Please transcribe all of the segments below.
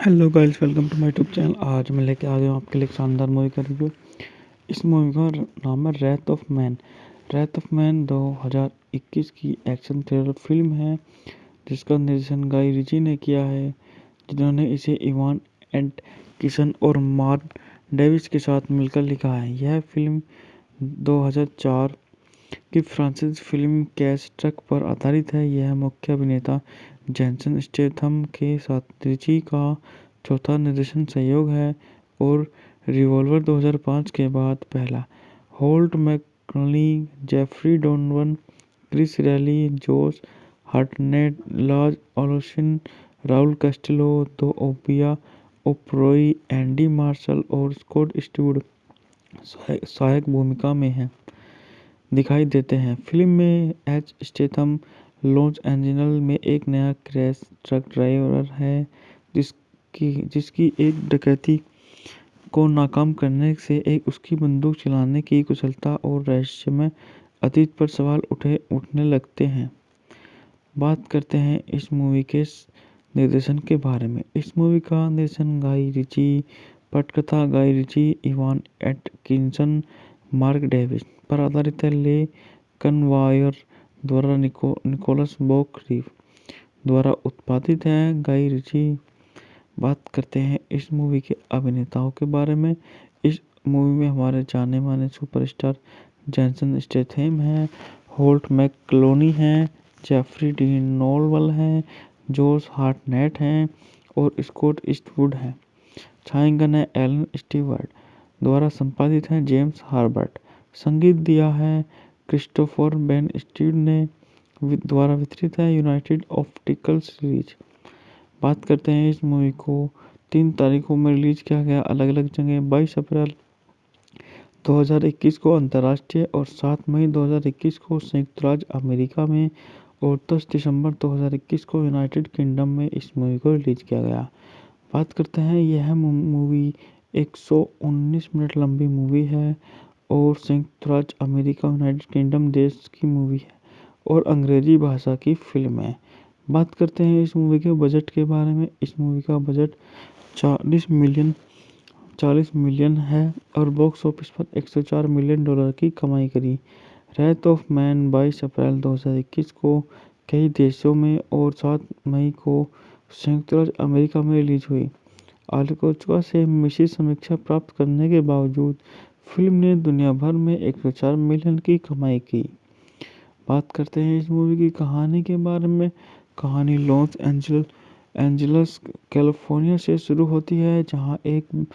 Hello guys, welcome to my YouTube channel. आज मैं लेके आ गया हूँ आपके लिए एक शानदार मूवी का रिव्यू। इस मूवी का नाम है wrath of man. Wrath of man 2021 की एक्शन थ्रिलर फिल्म है जिसका निर्देशन गाई रिची ने किया है, जिन्होंने इसे इवान एंड किशन और मार्क डेविस के साथ मिलकर लिखा है। यह फिल्म 2004 की फ्रांसीसी फिल्म कैश ट्रक पर आधारित है। यह मुख्य अभिनेता जेसन स्टेथम के साथ रिची का चौथा निर्देशन सहयोग है और रिवॉल्वर 2005 के बाद पहला। Holt McNally, Jeffrey Donovan, Chris Reilly, Josh Hartnett, Laz ओलोशिन, Raul Castillo, DeObia Oparei, Andy Marshall और स्कॉट स्टूड सहायक भूमिका में हैं दिखाई देते हैं। फिल्म में एच स्टेथम लॉस एंजल्स में एक नया क्रैश ट्रक ड्राइवर है जिसकी एक डकैती को नाकाम करने से उसकी बंदूक चलाने की कुशलता और रहस्यमय अतीत पर सवाल उठने लगते हैं। बात करते हैं इस मूवी के निर्देशन के बारे में। इस मूवी का निर्देशन गाई रिची, पटकथा Guy Ritchie, Ivan Atkinson, Mark Davies पर आधारित है। ले कनवायर द्वारा निकोलस बोक रीव द्वारा उत्पादित है। गाई रिची। बात करते हैं इस मूवी के अभिनेताओं के बारे में। इस मूवी में हमारे जाने माने सुपरस्टार जेसन स्टेथम हैं, होल्ट मैकलोनी हैं, जेफरी डी नोलवल हैं, जोश हार्टनेट हैं और स्कॉट ईस्टवुड हैं। छायांकन है एलन स्टीवर्ट द्वारा संपादित है जेम्स हार्बर्ट। संगीत दिया है क्रिस्टोफर बेन स्टीड ने द्वारा वितरित है यूनाइटेड ऑप्टिकल सीरीज। बात करते हैं इस मूवी को 3 तारीखों में रिलीज किया गया अलग अलग जगह। 22 अप्रैल 2021 को अंतर्राष्ट्रीय और 7 मई 2021 को संयुक्त राज्य अमेरिका में और 10 दिसंबर 2021 को यूनाइटेड किंगडम में इस मूवी को रिलीज किया गया। बात करते हैं, यह मूवी 119 मिनट लंबी मूवी है और संयुक्त राज्य अमेरिका यूनाइटेड किंगडम देश की मूवी है और अंग्रेजी भाषा की फिल्म है। बात करते हैं इस मूवी के बजट के बारे में। इस मूवी का बजट 40 मिलियन है और बॉक्स ऑफिस पर 104 मिलियन डॉलर की कमाई करी। रैथ ऑफ मैन 22 अप्रैल 2021 को कई देशों में और 7 मई को संयुक्त राज्य अमेरिका में रिलीज हुई। आलोचकों से मिश्रित समीक्षा प्राप्त करने के बावजूद फिल्म ने दुनिया भर में 104 मिलियन की कमाई की। बात करते हैं इस मूवी की कहानी के बारे में। कहानी लॉस एंजल्स कैलिफोर्निया से शुरू होती है, जहां एक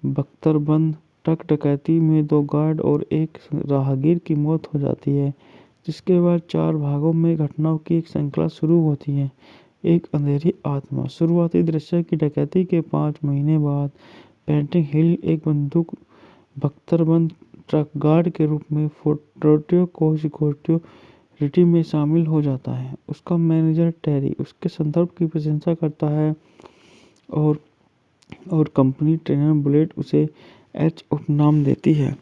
बख्तरबंद ट्रक डकैती में 2 गार्ड और एक राहगीर की मौत हो जाती है, जिसके बाद 4 भागों में घटनाओं की एक श्रृंखला शुरू होती है। एक अंधेरी आत्मा। शुरुआती दृश्य की डकैती के 5 महीने बाद पेंटिंग हिल एक बंदूक बख्तरबंद ट्रक गार्ड के रूप में फोर्टो को सिक्योरिटी में शामिल हो जाता है। उसका मैनेजर टेरी उसके संदर्भ की प्रशंसा करता है और कंपनी ट्रेनर बुलेट उसे एच उपनाम देती है।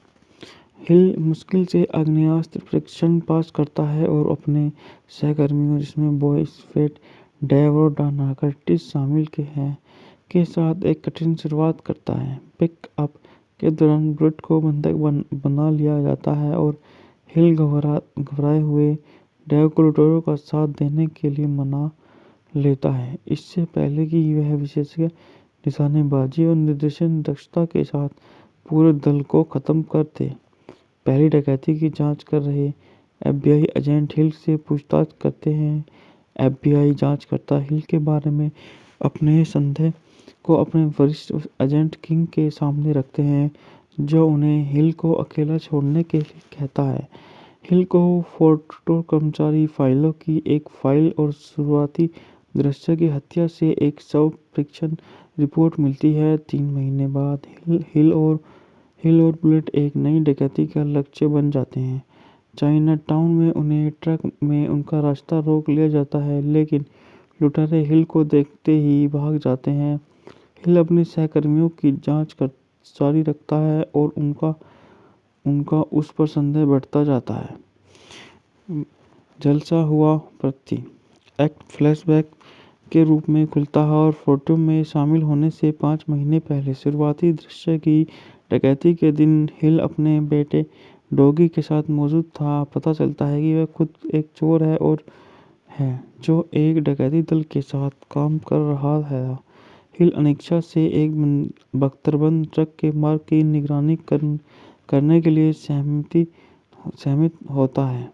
हिल मुश्किल से आग्नेयास्त्र परीक्षण पास करता है और अपने सहकर्मियों, जिसमें बॉयज फेट, डेव और डाना कर्टिस शामिल के साथ एक कठिन शुरुआत करता है। पिक अप के दौरान बुलेट को बंधक बना लिया जाता है और हिल घबराए हुए डेव को लुटेरों का साथ देने के लिए मना लेता है, इससे पहले कि वह विशेषज्ञ निशानेबाजी और निर्देशन दक्षता के साथ पूरे दल को खत्म कर दे। पहली डकैती की जांच कर रहे एफबीआई एजेंट हिल से पूछताछ करते हैं। एफबीआई जांचकर्ता हिल के बारे में अपने संदेह को अपने वरिष्ठ एजेंट किंग के सामने रखते हैं, जो उन्हें हिल को अकेला छोड़ने के लिए कहता है। हिल को फोर्टो कर्मचारी फाइलों की एक फाइल और शुरुआती दृश्य की हत्या से एक शव परीक्षण रिपोर्ट मिलती है। 3 महीने बाद हिल और बुलेट एक नई डकैती का लक्ष्य बन जाते हैं। चाइना टाउन में उन्हें ट्रक में उनका रास्ता रोक लिया जाता है, लेकिन लुटेरे हिल को देखते ही भाग जाते हैं। हिल अपने सहकर्मियों की जांच जारी रखता है और उनका उस पर संदेह बढ़ता जाता है। जलसा हुआ प्रति एक्ट फ्लैशबैक के रूप में खुलता है और फोटो में शामिल होने से 5 महीने पहले शुरुआती दृश्य की डकैती के दिन हिल अपने बेटे डॉगी के साथ मौजूद था। पता चलता है कि वह खुद एक चोर है जो एक डकैती दल के साथ काम कर रहा है। हिल अनिच्छा से एक बख्तरबंद ट्रक के मार्ग की निगरानी करने के लिए सहमत होता है।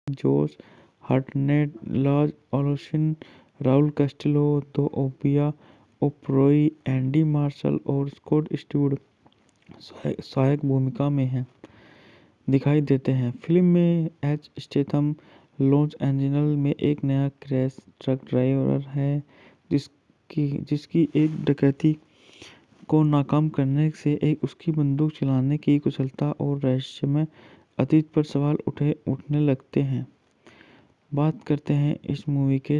जोश हार्टनेट, लॉज ओलोशिन, राउल कास्टिलो, दो ओपिया ओप्रोई, एंडी मार्शल और स्कॉट स्टूअर्ट सहायक भूमिका में दिखाई देते हैं। फिल्म में एच स्टेथम लॉस एंजल्स में एक नया क्रैश ट्रक ड्राइवर है जिसकी एक डकैती को नाकाम करने से उसकी बंदूक चलाने की कुशलता और रहस्यमय अतीत पर सवाल उठने लगते हैं। बात करते हैं इस मूवी के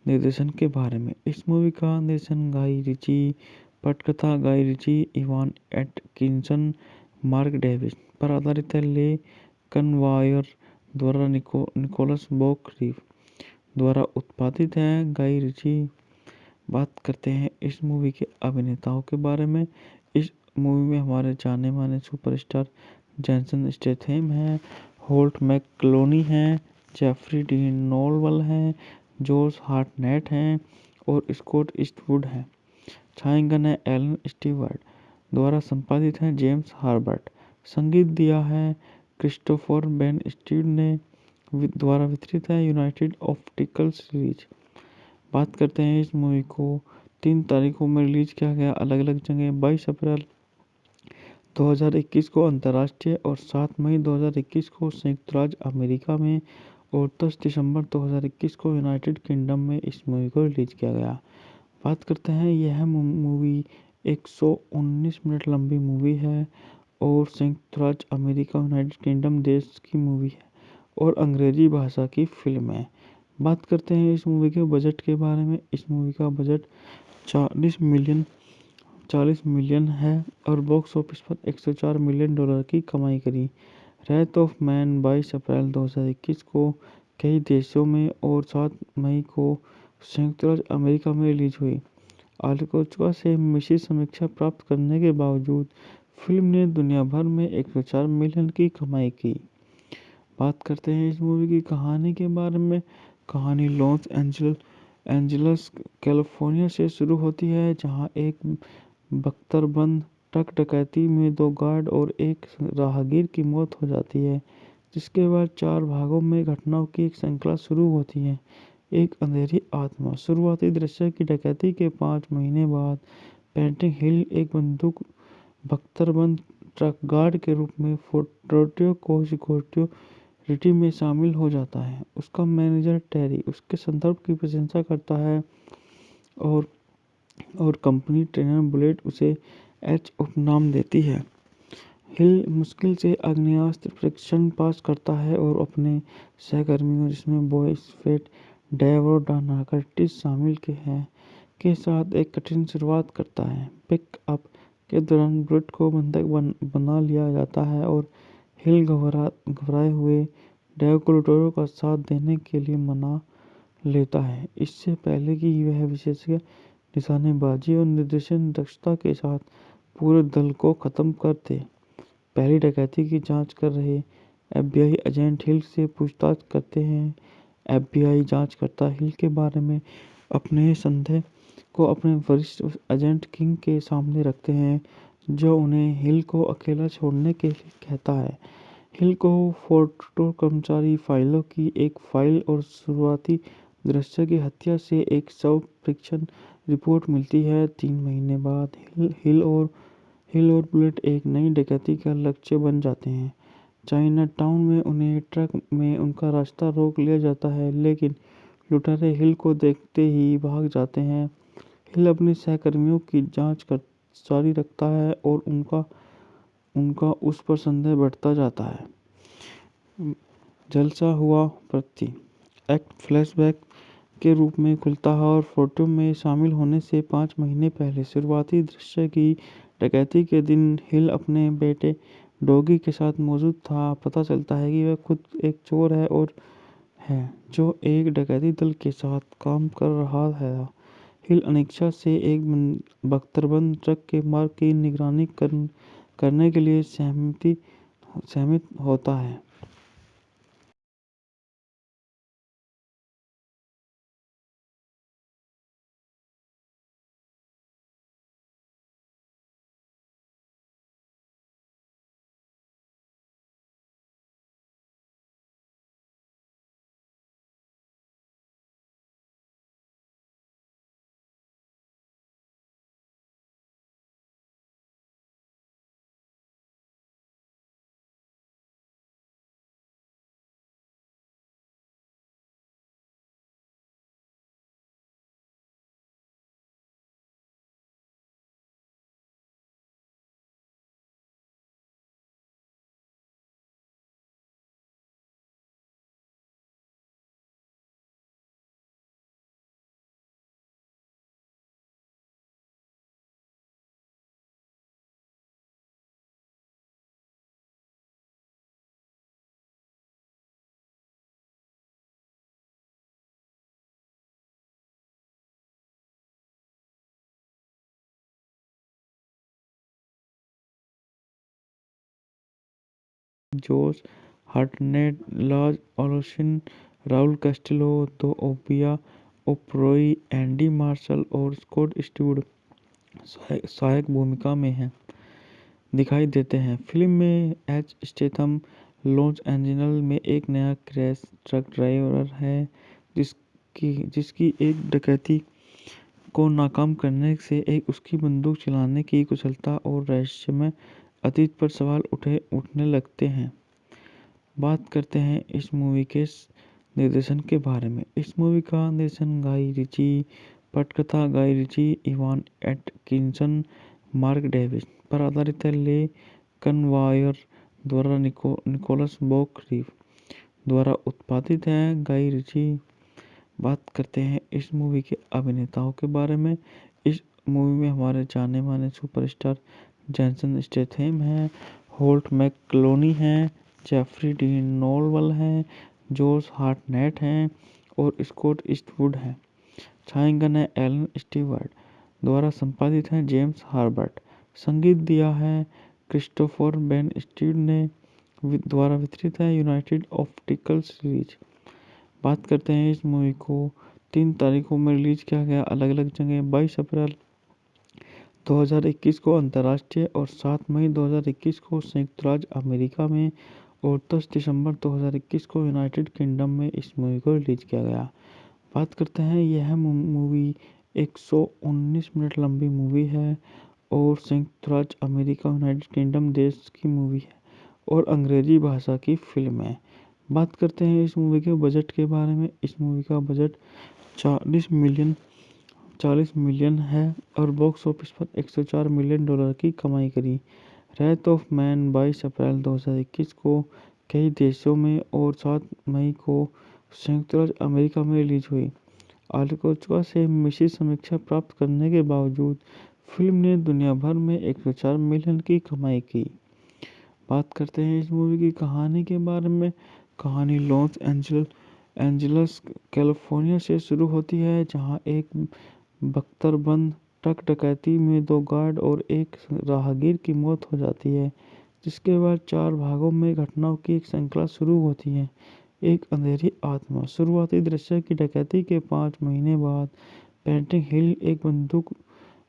निर्देशन के बारे में। इस मूवी का निर्देशन गाई रिची, पटकथा Guy Ritchie, Ivan Atkinson, Mark Davies पर आधारित है। ले कनवायर द्वारा निकोलस बॉक रीव द्वारा उत्पादित है। गाई रिची। बात करते हैं इस मूवी के अभिनेताओं के बारे में। इस मूवी में हमारे जाने माने सुपरस्टार जैसन स्टेथम है, होल्ट मैकलोनी है, जेफरी डीन नोलवल है, जोश हार्टनेट हैं और स्कॉट ईस्टवुड है। छायांकन है एलन स्टीवर्ट द्वारा संपादित है जेम्स हार्बर्ट। संगीत दिया है क्रिस्टोफर बेन स्टीव ने द्वारा वितरित है यूनाइटेड ऑप्टिकल सीरीज। बात करते हैं इस मूवी को 3 तारीखों में रिलीज किया गया अलग अलग जगह। 22 अप्रैल 2021 को अंतर्राष्ट्रीय और 7 मई 2021 को संयुक्त राज्य अमेरिका में और 10 दिसंबर 2021 को यूनाइटेड किंगडम में इस मूवी को रिलीज किया गया। बात करते हैं यह मूवी 119 मिनट लंबी मूवी है और संयुक्त राज्य अमेरिका यूनाइटेड किंगडम देश की मूवी है और अंग्रेजी भाषा की फिल्म है। बात करते हैं इस मूवी के बजट के बारे में। इस मूवी का बजट 40 मिलियन है और बॉक्स ऑफिस पर 104 मिलियन डॉलर की कमाई करी। रेथ ऑफ मैन 22 अप्रैल 2021 को कई देशों में और 7 मई को संयुक्त राज्य अमेरिका में रिलीज हुई। आलोचकों से मिश्रित समीक्षा प्राप्त करने के बावजूद फिल्म ने दुनिया भर में 104 मिलियन की कमाई की। बात करते हैं इस मूवी की कहानी के बारे में। कहानी लॉस एंजल्स कैलिफोर्निया से शुरू होती है जहां एक बख्तरबंद ट्रक डकैती में 2 गार्ड और एक राहगीर की मौत हो जाती है, जिसके बाद 4 भागों में घटनाओं की एक श्रृंखला शुरू होती है। एक अंधेरी आत्मा। शुरुआती दृश्य की डकैती के 5 महीने बाद पेंटिंग हिल एक बंदूक बख्तरबंद ट्रक गार्ड के रूप में फोर्ट सिक्योरिटी में शामिल हो जाता है। उसका मैनेजर टेरी उसके संदर्भ की प्रशंसा करता है और कंपनी ट्रेनर बुलेट उसे एच उपनाम देती है। हिल मुश्किल से आग्नेयास्त्र परीक्षण पास करता है और अपने सहकर्मियों जिसमें बॉय फेट डेव और डाना कर्टिस शामिल के साथ एक कठिन शुरुआत करता है। पिक अप के दौरान ब्रूट को बंधक बना लिया जाता है और हिल घबराए हुए डेव को लुटेरों का साथ देने के लिए मना लेता है, इससे पहले कि वह विशेषज्ञ निशानेबाजी और निर्देशन दक्षता के साथ पूरे दल को खत्म कर दे। पहली डकैती की जांच कर रहे एफबीआई एजेंट हिल से पूछताछ करते हैं। एफबीआई जांचकर्ता हिल के बारे में अपने संदेह को अपने वरिष्ठ एजेंट किंग के सामने रखते हैं, जो उन्हें हिल को अकेला छोड़ने के लिए कहता है। हिल को फोर्टो कर्मचारी फाइलों की एक फाइल और शुरुआती दृश्य की हत्या से एक शव परीक्षण रिपोर्ट मिलती है। 3 महीने बाद हिल और बुलेट एक नई डकैती का लक्ष्य बन जाते हैं। चाइना टाउन में उन्हें ट्रक में उनका रास्ता रोक लिया जाता है, लेकिन लुटेरे हिल को देखते ही भाग जाते हैं। हिल अपने सहकर्मियों की जांच जारी रखता है और उनका उस पर संदेह बढ़ता जाता है। जलसा हुआ प्रति एक्ट फ्लैशबैक के रूप में खुलता है और फोटो में शामिल होने से 5 महीने पहले शुरुआती दृश्य की डकैती के दिन हिल अपने बेटे डॉगी के साथ मौजूद था। पता चलता है कि वह खुद एक चोर है जो एक डकैती दल के साथ काम कर रहा है। हिल अनिच्छा से एक बख्तरबंद ट्रक के मार्ग की निगरानी करने के लिए सहमत होता है। जोश हार्टनेट, लाज ओलोशिन, Raul Castillo, DeObia Oparei, Andy Marshall और स्कॉट स्टूअर्ट सहायक भूमिका में दिखाई देते हैं। फिल्म में एच स्टेथम लॉस एंजल्स में एक नया क्रैश ट्रक ड्राइवर है, जिसकी एक डकैती को नाकाम करने से उसकी बंदूक चलाने की कुशलता और रहस्यमय अतीत पर सवाल उठने लगते हैं। बात करते हैं इस मूवी के निर्देशन के बारे में। इस मूवी का निर्देशन गाई रिची, पटकथा Guy Ritchie, Ivan Atkinson, Mark Davies पर आधारित है। ले कनवायर द्वारा निकोलस बॉक रीव द्वारा उत्पादित है। गाई रिची। बात करते हैं इस मूवी के अभिनेताओं के बारे में। इस मूवी में हमारे जाने माने सुपरस्टार जेसन स्टेथम हैं, होल्ट मैकलोनी हैं, जेफरी डी नोवल हैं, जोश हार्टनेट हैं और स्कॉट ईस्टवुड हैं। छायांकन है एलन स्टीवर्ट द्वारा संपादित है जेम्स हार्बर्ट। संगीत दिया है क्रिस्टोफर बेन स्टीड ने द्वारा वितरित है यूनाइटेड ऑप्टिकल सीरीज। बात करते हैं इस मूवी को 3 तारीखों में रिलीज किया गया अलग अलग जगह। 22 अप्रैल 2021 को अंतर्राष्ट्रीय और 7 मई 2021 को संयुक्त राज्य अमेरिका में और 10 दिसंबर 2021 को यूनाइटेड किंगडम में इस मूवी को रिलीज किया गया। बात करते हैं यह मूवी 119 मिनट लंबी मूवी है और संयुक्त राज्य अमेरिका यूनाइटेड किंगडम देश की मूवी है और अंग्रेजी भाषा की फिल्म है। बात करते हैं इस मूवी के बजट के बारे में। इस मूवी का बजट 40 मिलियन है और बॉक्स ऑफिस पर 104 मिलियन डॉलर की कमाई करी। रेथ ऑफ मैन 22 अप्रैल 2021 को कई देशों में और 7 मई को संयुक्त राज्य अमेरिका में रिलीज हुई। आलोचकों से मिश्रित समीक्षा प्राप्त करने के बावजूद फिल्म ने दुनिया भर में 104 मिलियन की कमाई की। बात करते हैं इस मूवी की कहानी के बारे में। कहानी लॉस एंजल्स कैलिफोर्निया से शुरू होती है, जहां एक बख्तरबंद ट्रक डकैती में 2 गार्ड और एक राहगीर की मौत हो जाती है, जिसके बाद 4 भागों में घटनाओं की एक श्रृंखला शुरू होती है। एक अंधेरी आत्मा। शुरुआती दृश्य की डकैती के 5 महीने बाद पेंटिंग हिल एक बंदूक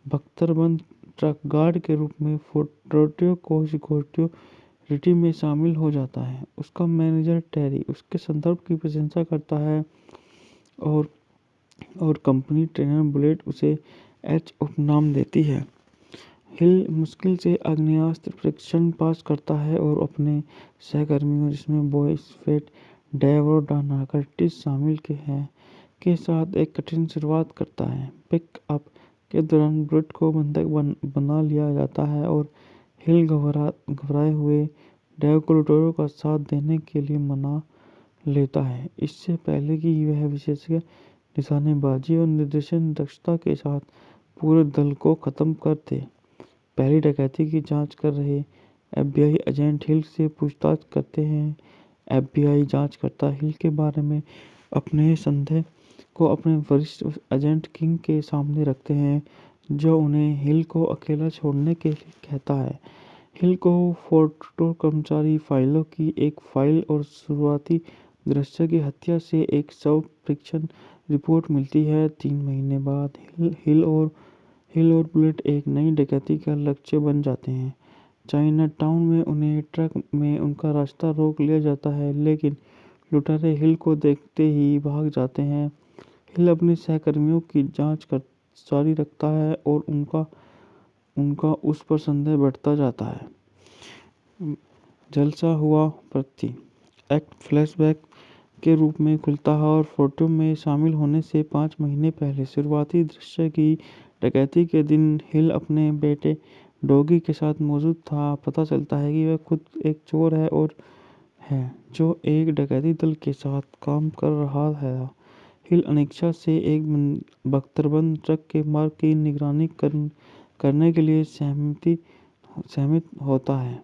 बख्तरबंद ट्रक गार्ड के रूप में फोर्ट सिक्योरिटी में शामिल हो जाता है। उसका मैनेजर टेरी उसके संदर्भ की प्रशंसा करता है और कंपनी ट्रेनर बुलेट उसे एच उपनाम देती है। हिल मुश्किल से आग्नेयास्त्र परीक्षण पास करता है और अपने सहकर्मियों, जिसमें बॉयस फेट, डेव और डाना कर्टिस शामिल के साथ एक कठिन शुरुआत करता है। पिक अप के दौरान बुलेट को बंधक बना लिया जाता है और हिल घबराए हुए डेव को लुटेरों का साथ देने के लिए मना लेता है, इससे पहले कि वह विशेषज्ञ निशानेबाजी और निर्देशन दक्षता के साथ पूरे दल को खत्म कर दे। पहली डकैती की जांच कर रहे एफबीआई एजेंट हिल से पूछताछ करते हैं। एफबीआई जांचकर्ता हिल के बारे में अपने संदेह को अपने वरिष्ठ एजेंट किंग के सामने रखते हैं, जो उन्हें हिल को अकेला छोड़ने के लिए कहता है। हिल को फोर्ट कर्मचारी फाइलों की एक फाइल और शुरुआती दृश्य की हत्या से एक शव परीक्षण रिपोर्ट मिलती है। 3 महीने बाद हिल और बुलेट एक नई डकैती का लक्ष्य बन जाते हैं। चाइना टाउन में उन्हें ट्रक में उनका रास्ता रोक लिया जाता है, लेकिन लुटेरे हिल को देखते ही भाग जाते हैं। हिल अपने सहकर्मियों की जांच जारी रखता है और उनका उस पर संदेह बढ़ता जाता है। जलसा हुआ प्रति एक्ट फ्लैशबैक के रूप में खुलता है और फोटो में शामिल होने से 5 महीने पहले शुरुआती दृश्य की डकैती के दिन हिल अपने बेटे डॉगी के साथ मौजूद था। पता चलता है कि वह खुद एक चोर है जो एक डकैती दल के साथ काम कर रहा है। हिल अनिच्छा से एक बख्तरबंद ट्रक के मार्ग की निगरानी करने के लिए सहमत होता है।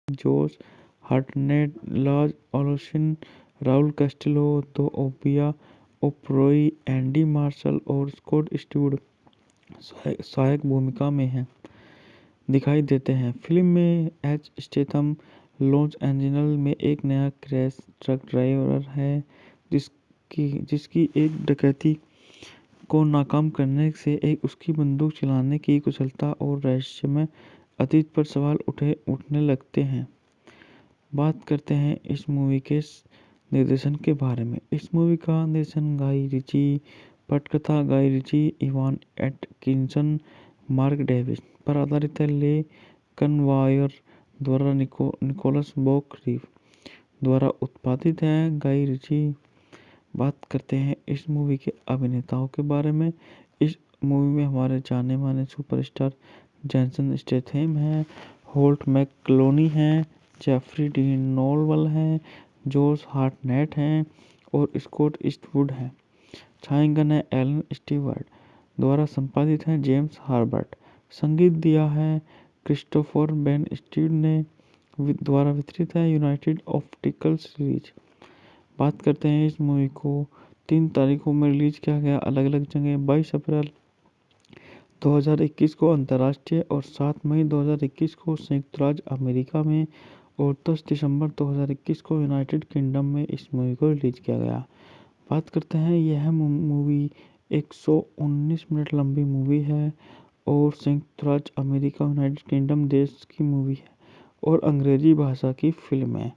जोश हार्टनेट, लाज ओलोशिन, Raul Castillo, DeObia Oparei, Andy Marshall और स्कॉट स्टूड सहायक भूमिका में दिखाई देते हैं। फिल्म में एच स्टेथम लॉस एंजल्स में एक नया क्रैश ट्रक ड्राइवर है, जिसकी एक डकैती को नाकाम करने से उसकी बंदूक चलाने की कुशलता और रहस्यमय अतीत पर सवाल उठने लगते हैं। बात करते हैं इस मूवी के निर्देशन के बारे में। इस मूवी का निर्देशन गाई रिची, पटकथा Guy Ritchie, Ivan Atkinson, Mark Davies पर आधारित है। ले कनवायर द्वारा निकोलस बॉक रीव द्वारा उत्पादित है। गाई रिची। बात करते हैं इस मूवी के अभिनेताओं के बारे में। इस मूवी में हमारे जाने माने सुपरस्टार जेसन स्टेथम है, होल्ट मैकलोनी है, जेफरी डीन नोलवल है, जोश हार्टनेट हैं और स्कॉट ईस्टवुड हैं। छायांकन है एलन स्टीवर्ट, द्वारा संपादित है जेम्स हर्बर्ट, संगीत दिया है क्रिस्टोफर बेन स्टीव ने, द्वारा वितरित है यूनाइटेड ऑप्टिकल सीरीज। बात करते हैं इस मूवी को 3 तारीखों में रिलीज किया गया अलग अलग जगह। 22 अप्रैल 2021 को अंतर्राष्ट्रीय और 7 मई 2021 को संयुक्त राज्य अमेरिका में और 10 दिसंबर 2021 को यूनाइटेड किंगडम में इस मूवी को रिलीज किया गया। बात करते हैं, यह मूवी 119 मिनट लंबी मूवी है और संयुक्त राज्य अमेरिका यूनाइटेड किंगडम देश की मूवी है और अंग्रेजी भाषा की फिल्म है।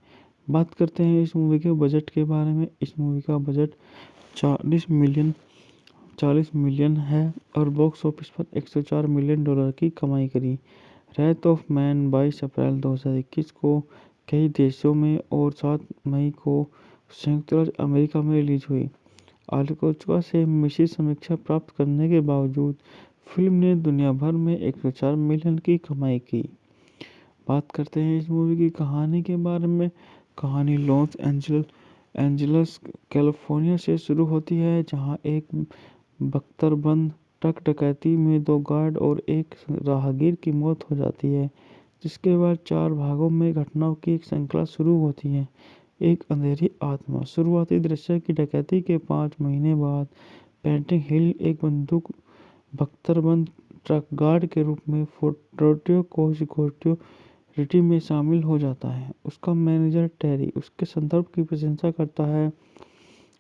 बात करते हैं इस मूवी के बजट के बारे में। इस मूवी का बजट 40 मिलियन है और बॉक्स ऑफिस पर 104 मिलियन डॉलर की कमाई करी। रैथ ऑफ मैन 22 अप्रैल 2021 को कई देशों में और 7 मई को संयुक्त राज्य अमेरिका में रिलीज हुई। आलोचकों से मिश्रित समीक्षा प्राप्त करने के बावजूद फिल्म ने दुनिया भर में 104 मिलियन की कमाई की। बात करते हैं इस मूवी की कहानी के बारे में। कहानी लॉस एंजल्स कैलिफोर्निया से शुरू होती है, जहां एक बख्तरबंद ट्रक डकैती में 2 गार्ड और एक राहगीर की मौत हो जाती है, जिसके बाद 4 भागों में घटनाओं की एक श्रृंखला शुरू होती है। एक अंधेरी आत्मा। शुरुआती दृश्य की डकैती के 5 महीने बाद पेंटिंग हिल एक बंदूक बख्तरबंद ट्रक गार्ड के रूप में फोर्ट सिक्योरिटी में शामिल हो जाता है। उसका मैनेजर टेरी उसके संदर्भ की प्रशंसा करता है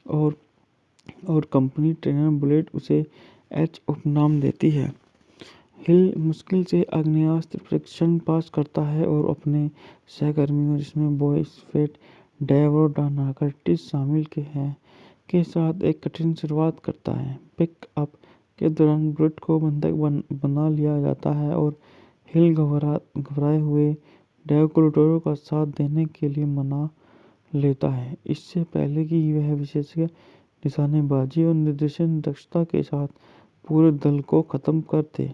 और कंपनी ट्रेनर बुलेट उसे एच उपनाम देती है। हिल मुश्किल से आग्नेयास्त्र परीक्षण पास करता है और अपने सहकर्मियों, जिसमें बॉयस फेट डेव और डाना कर्टिस शामिल के साथ एक कठिन शुरुआत करता है। पिक अप के दौरान बुलेट को बंधक बना लिया जाता है और हिल घबराए हुए डेव को लुटेरों का साथ देने के लिए मना लेता है, इससे पहले कि वह विशेषज्ञ निशानेबाजी और निर्देशन दक्षता के साथ पूरे दल को खत्म कर दे।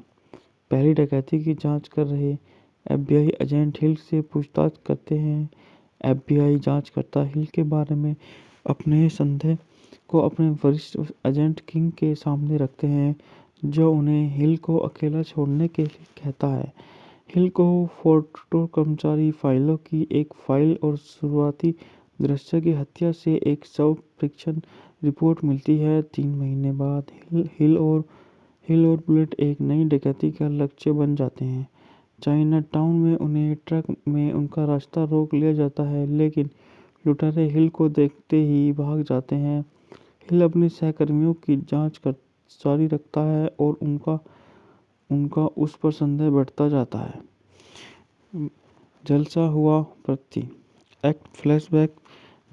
पहली डकैती की जांच कर रहे एफबीआई एजेंट हिल से पूछताछ करते हैं। एफबीआई जांचकर्ता हिल के बारे में अपने संदेह को अपने वरिष्ठ एजेंट किंग के सामने रखते हैं, जो उन्हें हिल को अकेला छोड़ने के लिए कहता है। हिल को फोर्ट कर्मचारी फाइलों की एक फाइल और शुरुआती दृश्य की हत्या से एक शव परीक्षण रिपोर्ट मिलती है। 3 महीने बाद हिल और बुलेट एक नई डकैती का लक्ष्य बन जाते हैं। चाइना टाउन में उन्हें ट्रक में उनका रास्ता रोक लिया जाता है, लेकिन लुटेरे हिल को देखते ही भाग जाते हैं। हिल अपने सहकर्मियों की जांच जारी रखता है और उनका उस पर संदेह बढ़ता जाता है। जलसा हुआ प्रति एक्ट फ्लैशबैक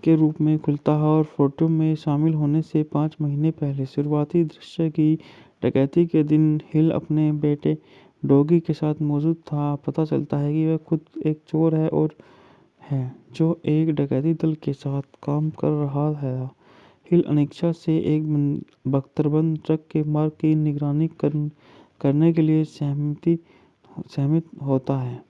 के रूप में खुलता है और फोटो में शामिल होने से 5 महीने पहले शुरुआती दृश्य की डकैती के दिन हिल अपने बेटे डॉगी के साथ मौजूद था। पता चलता है कि वह खुद एक चोर है जो एक डकैती दल के साथ काम कर रहा है। हिल अनिच्छा से एक बख्तरबंद ट्रक के मार्ग की निगरानी करने के लिए सहमत होता है।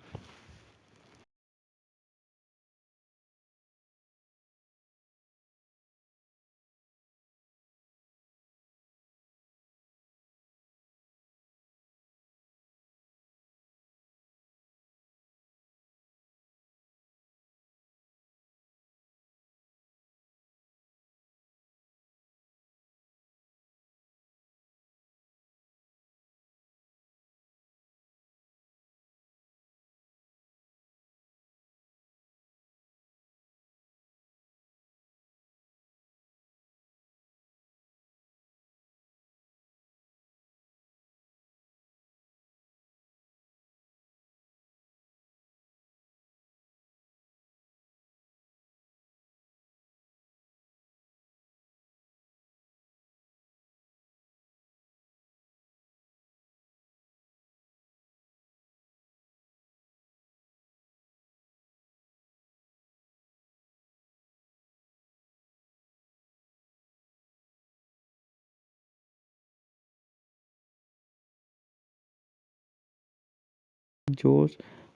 जोश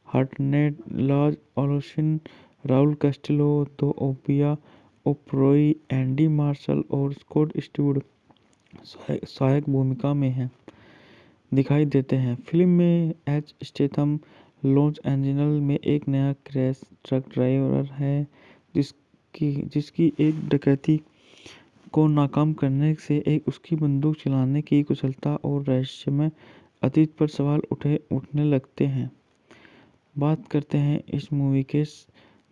हार्टनेट, लाज ओलोशिन, Raul Castillo, DeObia Oparei, Andy Marshall और स्कॉट स्टूअर्ट सहायक भूमिका में है दिखाई देते हैं। फिल्म में एच स्टेथम लॉस एंजल्स में एक नया क्रैश ट्रक ड्राइवर है जिसकी एक डकैती को नाकाम करने से एक उसकी बंदूक चलाने की कुशलता और रहस्यमय अतीत पर सवाल उठने लगते हैं। बात करते हैं इस मूवी के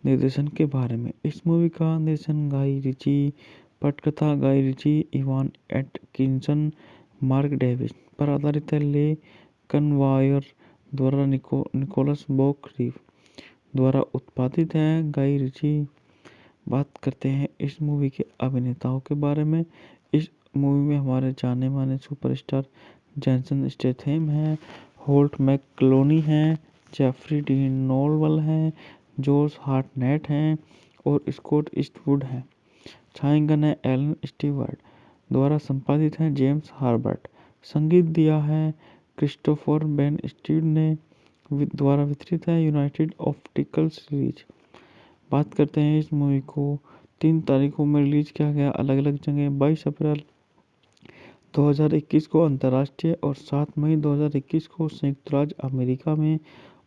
निर्देशन के बारे में। इस मूवी का निर्देशन गाई रिची, पटकथा Guy Ritchie, Ivan Atkinson, Mark Davies पर आधारित है। ले कनवायर द्वारा निकोलस बॉक रीव द्वारा उत्पादित है। गाई रिची। बात करते हैं इस मूवी के अभिनेताओं के बारे में। इस मूवी में हमारे जाने माने सुपरस्टार जैसन स्टेथम है, होल्ट मैकलोनी है, जेफरी डी नोलवल है, जोश हार्टनेट हैं और स्कॉट ईस्टवुड है। छायांकन है एलन स्टीवर्ट द्वारा संपादित है जेम्स हार्बर्ट। संगीत दिया है क्रिस्टोफर बेन स्टीड ने द्वारा वितरित है यूनाइटेड ऑप्टिकल सीरीज। बात करते हैं इस मूवी को 3 तारीखों में रिलीज किया गया अलग अलग जगह। 22 अप्रैल 2021 को अंतर्राष्ट्रीय और 7 मई 2021 को संयुक्त राज्य अमेरिका में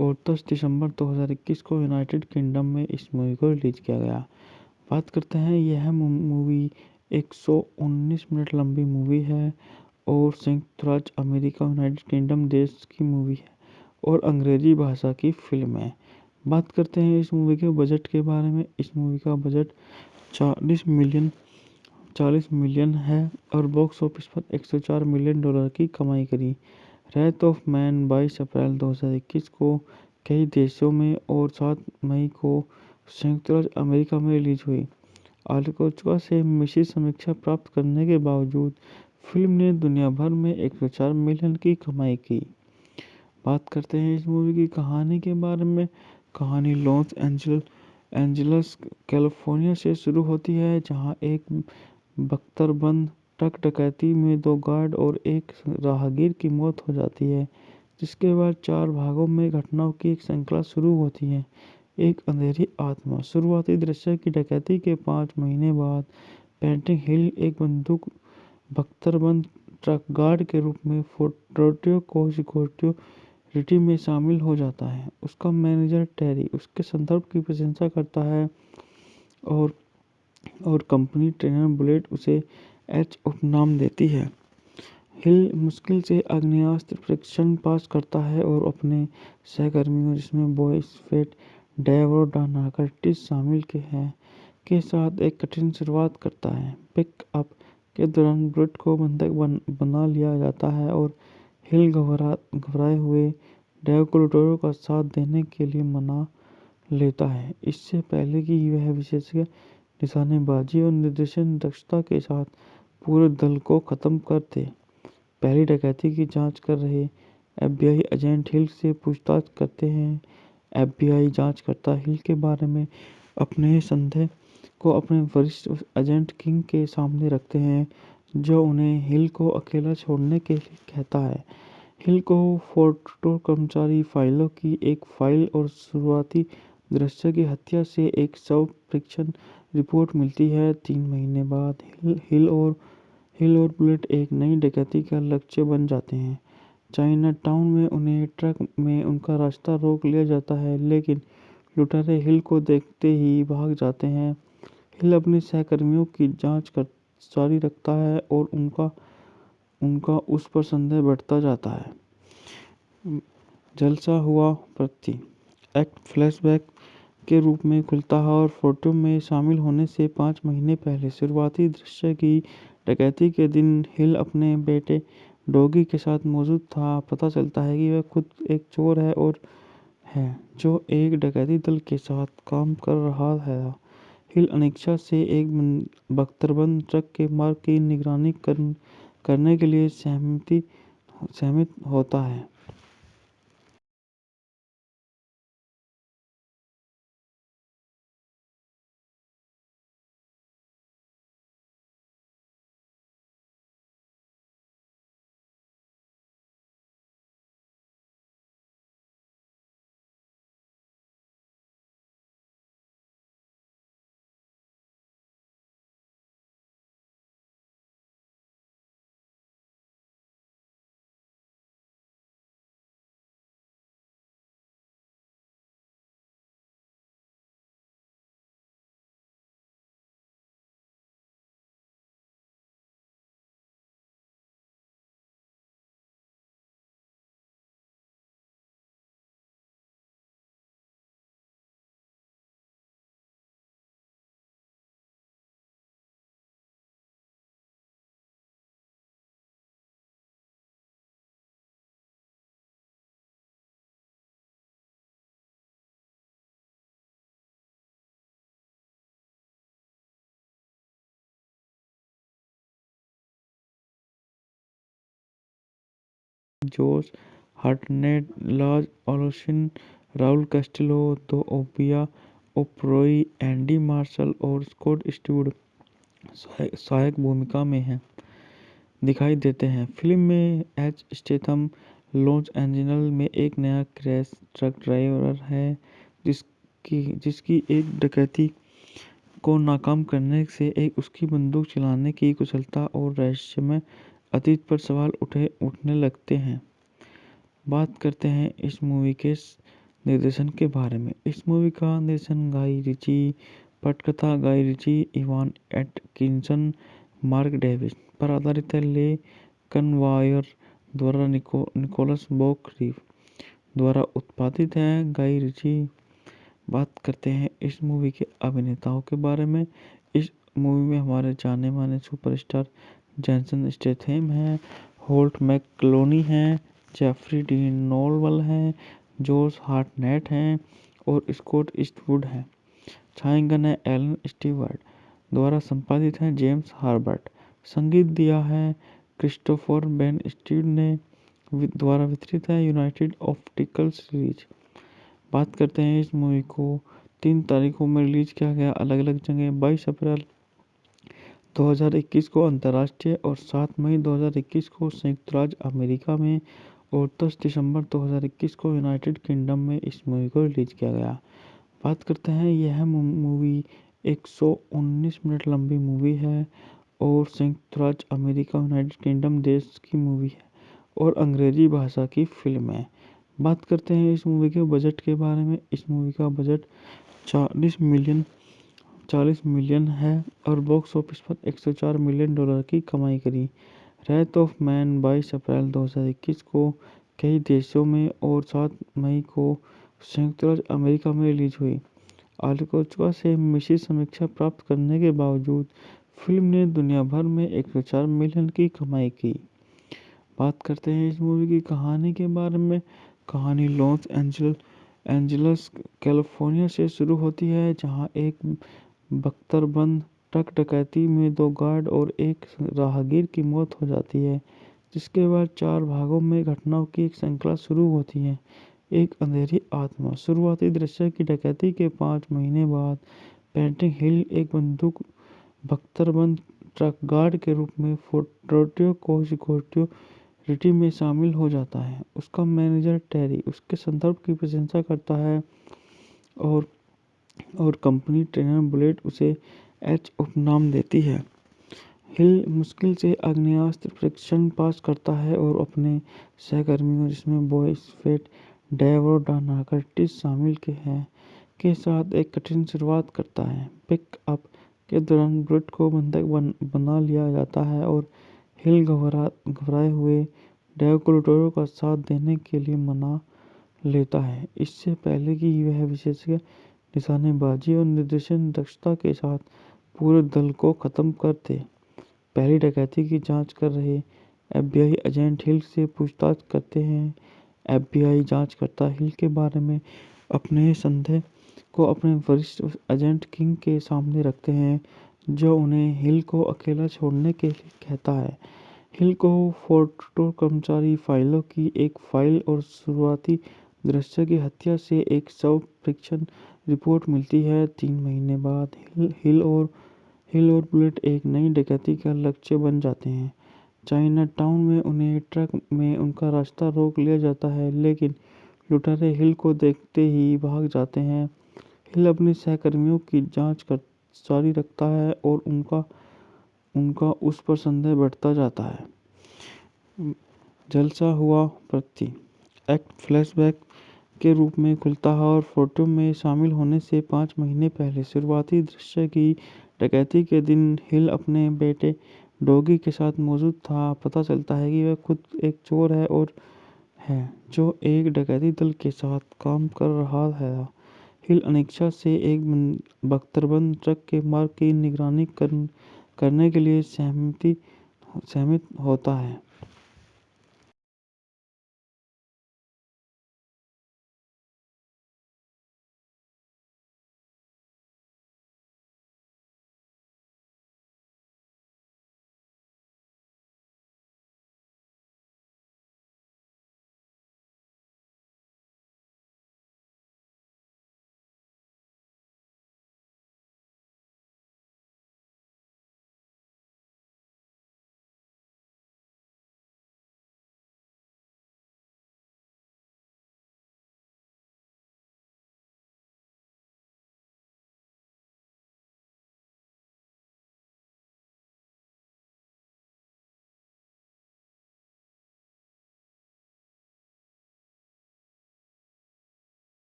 और 10 दिसंबर 2021 को यूनाइटेड किंगडम में इस मूवी को रिलीज किया गया। बात करते हैं यह मूवी 119 मिनट लंबी मूवी है और संयुक्त राज्य अमेरिका यूनाइटेड किंगडम देश की मूवी है और अंग्रेजी भाषा की फिल्म है। बात करते हैं इस मूवी के बजट के बारे में। इस मूवी का बजट 40 मिलियन है और बॉक्स ऑफिस पर 104 मिलियन डॉलर की कमाई करी। रेथ ऑफ मैन 22 अप्रैल 2021 को कई देशों में और 7 मई को संयुक्त राज्य अमेरिका में रिलीज हुई। आलोचकों से मिश्रित समीक्षा प्राप्त करने के बावजूद फिल्म ने दुनिया भर में 104 मिलियन की कमाई की। बात करते हैं इस मूवी की कहानी के बारे में। कहानी लॉस एंजल्स कैलिफोर्निया से शुरू होती है, जहां एक बख्तरबंद ट्रक डकैती में 2 गार्ड और एक राहगीर की मौत हो जाती है, जिसके बाद 4 भागों में घटनाओं की एक श्रृंखला शुरू होती है। एक अंधेरी आत्मा। शुरुआती दृश्य की डकैती के 5 महीने बाद पेंटिंग हिल एक बंदूक बख्तरबंद ट्रक गार्ड के रूप में फोर्टो को सिक्योरिटी में शामिल हो जाता है। उसका मैनेजर टेरी उसके संदर्भ की प्रशंसा करता है और कंपनी ट्रेनर बुलेट उसे एच उपनाम देती है। हिल मुश्किल से आग्नेयास्त्र परीक्षण पास करता है और अपने सहकर्मियों जिसमें बॉयस फेट डेव और डाना कर्टिस शामिल के साथ एक कठिन शुरुआत करता है। पिक अप के दौरान बुलेट को बंधक बना लिया जाता है और हिल घबराए हुए डेव को लुटेरों का साथ देने के लिए मना लेता है, इससे पहले कि वह विशेषज्ञ निशानेबाजी और निर्देशन दक्षता के साथ पूरे दल को खत्म कर दे। पहली डकैती की जांच कर रहे एफबीआई एजेंट हिल से पूछताछ करते हैं। एफबीआई जांचकर्ता हिल के बारे में अपने संदेह को अपने वरिष्ठ एजेंट किंग के सामने रखते हैं, जो उन्हें हिल को अकेला छोड़ने के लिए कहता है। हिल को फोर्टो कर्मचारी फाइलों की एक फाइल और शुरुआती दृश्य की हत्या से एक शव परीक्षण रिपोर्ट मिलती है। 3 महीने बाद हिल और बुलेट एक नई डकैती का लक्ष्य बन जाते हैं। चाइना टाउन में उन्हें ट्रक में उनका रास्ता रोक लिया जाता है, लेकिन लुटेरे हिल को देखते ही भाग जाते हैं। हिल अपने सहकर्मियों की जांच जारी रखता है और उनका उस पर संदेह बढ़ता जाता है। जलसा हुआ प्रति एक्ट फ्लैशबैक के रूप में खुलता है और फोटो में शामिल होने से 5 महीने पहले शुरुआती दृश्य की डकैती के दिन हिल अपने बेटे डॉगी के साथ मौजूद था। पता चलता है कि वह खुद एक चोर है जो एक डकैती दल के साथ काम कर रहा है। हिल अनिच्छा से एक बख्तरबंद ट्रक के मार्ग की निगरानी करने के लिए सहमत होता है। जोश हार्टनेट, लाज ओलोशिन, Raul Castillo, DeObia Oparei, Andy Marshall और स्कॉट स्टूअर्ट सहायक भूमिका में दिखाई देते हैं। फिल्म में एच स्टेथम लॉस एंजल्स में एक नया क्रैश ट्रक ड्राइवर है जिसकी एक डकैती को नाकाम करने से उसकी बंदूक चलाने की कुशलता और रहस्यमय अतीत पर सवाल उठने लगते हैं। बात करते हैं इस मूवी के निर्देशन के बारे में। इस मूवी का निर्देशन गाई रिची, पटकथा Guy Ritchie, Ivan Atkinson, Mark Davies पर आधारित है। ले कनवायर द्वारा निकोलस बॉक रीव द्वारा उत्पादित है। गाई रिची। बात करते हैं इस मूवी के अभिनेताओं के बारे में। इस मूवी में हमारे जाने माने सुपरस्टार जेसन स्टेथम हैं, होल्ट मैकलोनी हैं, जेफरी डी नोवल हैं, जोश हार्टनेट हैं और स्कॉट ईस्टवुड हैं। छायांकन है एलन स्टीवर्ट द्वारा संपादित है। जेम्स हार्बर्ट। संगीत दिया है क्रिस्टोफर बेन स्टीव ने द्वारा वितरित है। United optical series. बात करते हैं इस मूवी को 3 तारीखों में रिलीज किया गया अलग अलग जगह। 22 अप्रैल 2021 को अंतर्राष्ट्रीय और 7 मई 2021 को संयुक्त राज्य अमेरिका में और 10 दिसंबर 2021 को यूनाइटेड किंगडम में इस मूवी को रिलीज किया गया। बात करते हैं यह मूवी 119 मिनट लंबी मूवी है और संयुक्त राज्य अमेरिका यूनाइटेड किंगडम देश की मूवी है और अंग्रेजी भाषा की फिल्म है। बात करते हैं इस मूवी के बजट के बारे में। इस मूवी का बजट 40 मिलियन है और बॉक्स ऑफिस पर $104 मिलियन की कमाई करी। रेथ ऑफ मैन 22 अप्रैल 2021 को कई देशों में और 7 मई को संयुक्त राज्य अमेरिका में रिलीज हुई। आलोचकों से मिश्रित समीक्षा प्राप्त करने के बावजूद फिल्म ने दुनिया भर में 104 मिलियन की कमाई की। बात करते हैं इस मूवी की कहानी के बारे में। कहानी लॉस एंजल्स कैलिफोर्निया से शुरू होती है, जहां एक बख्तरबंद ट्रक डकैती में 2 गार्ड और एक राहगीर की मौत हो जाती है, जिसके बाद 4 भागों में घटनाओं की एक श्रृंखला शुरू होती है। एक अंधेरी आत्मा। शुरुआती दृश्य की डकैती के 5 महीने बाद पेंटिंग हिल एक बंदूक बख्तरबंद ट्रक गार्ड के रूप में फोर्ट को सिक्योरिटी में शामिल हो जाता है। उसका मैनेजर टेरी उसके संदर्भ की प्रशंसा करता है और कंपनी ट्रेनर बुलेट उसे एच उपनाम देती है। हिल मुश्किल से आग्नेयास्त्र परीक्षण पास करता है और अपने सहकर्मियों, जिसमें बॉयज फेट, डेव और डाना कर्टिस शामिल के साथ एक कठिन शुरुआत करता है। पिक अप के दौरान बुलेट को बंधक बना लिया जाता है और हिल घबराए हुए डेव को लुटेरों का साथ देने के लिए मना लेता है, इससे पहले कि वह विशेषज्ञ निशानेबाजी और निर्देशन दक्षता के साथ पूरे दल को खत्म कर दे। पहली डकैती की जांच कर रहे एफबीआई एजेंट हिल से पूछताछ करते हैं। एफबीआई जांचकर्ता हिल के बारे में अपने संदेह को अपने वरिष्ठ एजेंट किंग के सामने रखते हैं, जो उन्हें हिल को अकेला छोड़ने के लिए कहता है। हिल को फोर्ट कर्मचारी फाइलों की एक फाइल और शुरुआती दृश्य की हत्या से एक शव परीक्षण रिपोर्ट मिलती है। 3 महीने बाद हिल और बुलेट एक नई डकैती का लक्ष्य बन जाते हैं। चाइना टाउन में उन्हें ट्रक में उनका रास्ता रोक लिया जाता है, लेकिन लुटेरे हिल को देखते ही भाग जाते हैं। हिल अपने सहकर्मियों की जांच जारी रखता है और उनका उस पर संदेह बढ़ता जाता है। जलसा हुआ प्रति एक्ट फ्लैशबैक के रूप में खुलता है और फोटो में शामिल होने से 5 महीने पहले शुरुआती दृश्य की डकैती के दिन हिल अपने बेटे डॉगी के साथ मौजूद था। पता चलता है कि वह खुद एक चोर है जो एक डकैती दल के साथ काम कर रहा है। हिल अनिच्छा से एक बख्तरबंद ट्रक के मार्ग की निगरानी करने के लिए सहमत होता है।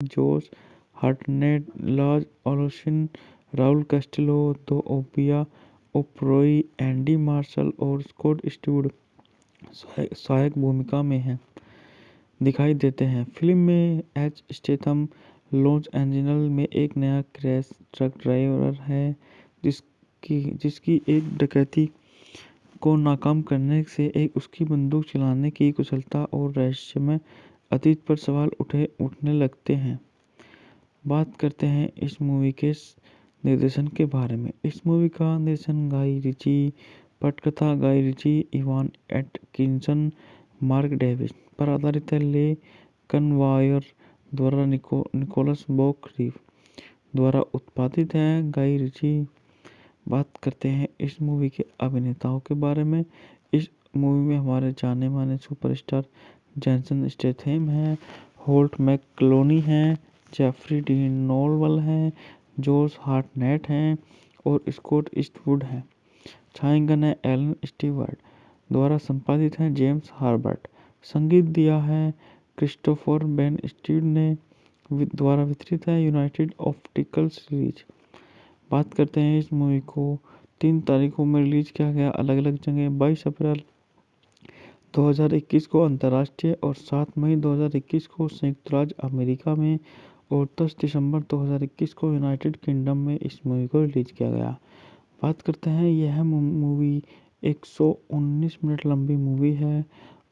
जोश हार्टनेट, लाज ओलोशिन, Raul Castillo, DeObia Oparei, Andy Marshall और स्कॉट स्टूड सहायक भूमिका में दिखाई देते हैं। फिल्म में एच स्टेथम लॉस एंजल्स में एक नया क्रैश ट्रक ड्राइवर है जिसकी एक डकैती को नाकाम करने से एक उसकी बंदूक चलाने की कुशलता और रहस्यमय अतीत पर सवाल उठने लगते हैं। बात करते हैं इस मूवी के निर्देशन के बारे में। इस मूवी का निर्देशन गाई रिची, पटकथा Guy Ritchie, Ivan Atkinson, Mark Davies पर आधारित है। ले कनवायर द्वारा निकोलस बोक रीव द्वारा उत्पादित है। गाई रिची। बात करते हैं इस मूवी के अभिनेताओं के बारे में। इस मूवी में हमारे जाने माने सुपरस्टार जेसन स्टेथम हैं, होल्ट मैकलोनी हैं, जेफरी डीन नोलवल हैं, जोश हार्टनेट हैं और स्कॉट ईस्टवुड हैं। छायांकन है एलन स्टीवर्ट द्वारा संपादित है। James Herbert. संगीत दिया है क्रिस्टोफर बेन स्टीड ने द्वारा वितरित है। United optical series. बात करते हैं इस मूवी को 3 तारीखों में रिलीज किया गया अलग अलग जगह। 22 अप्रैल 2021 को अंतर्राष्ट्रीय और 7 मई 2021 को संयुक्त राज्य अमेरिका में और 10 दिसंबर 2021 को यूनाइटेड किंगडम में इस मूवी को रिलीज किया गया। बात करते हैं यह मूवी 119 मिनट लंबी मूवी है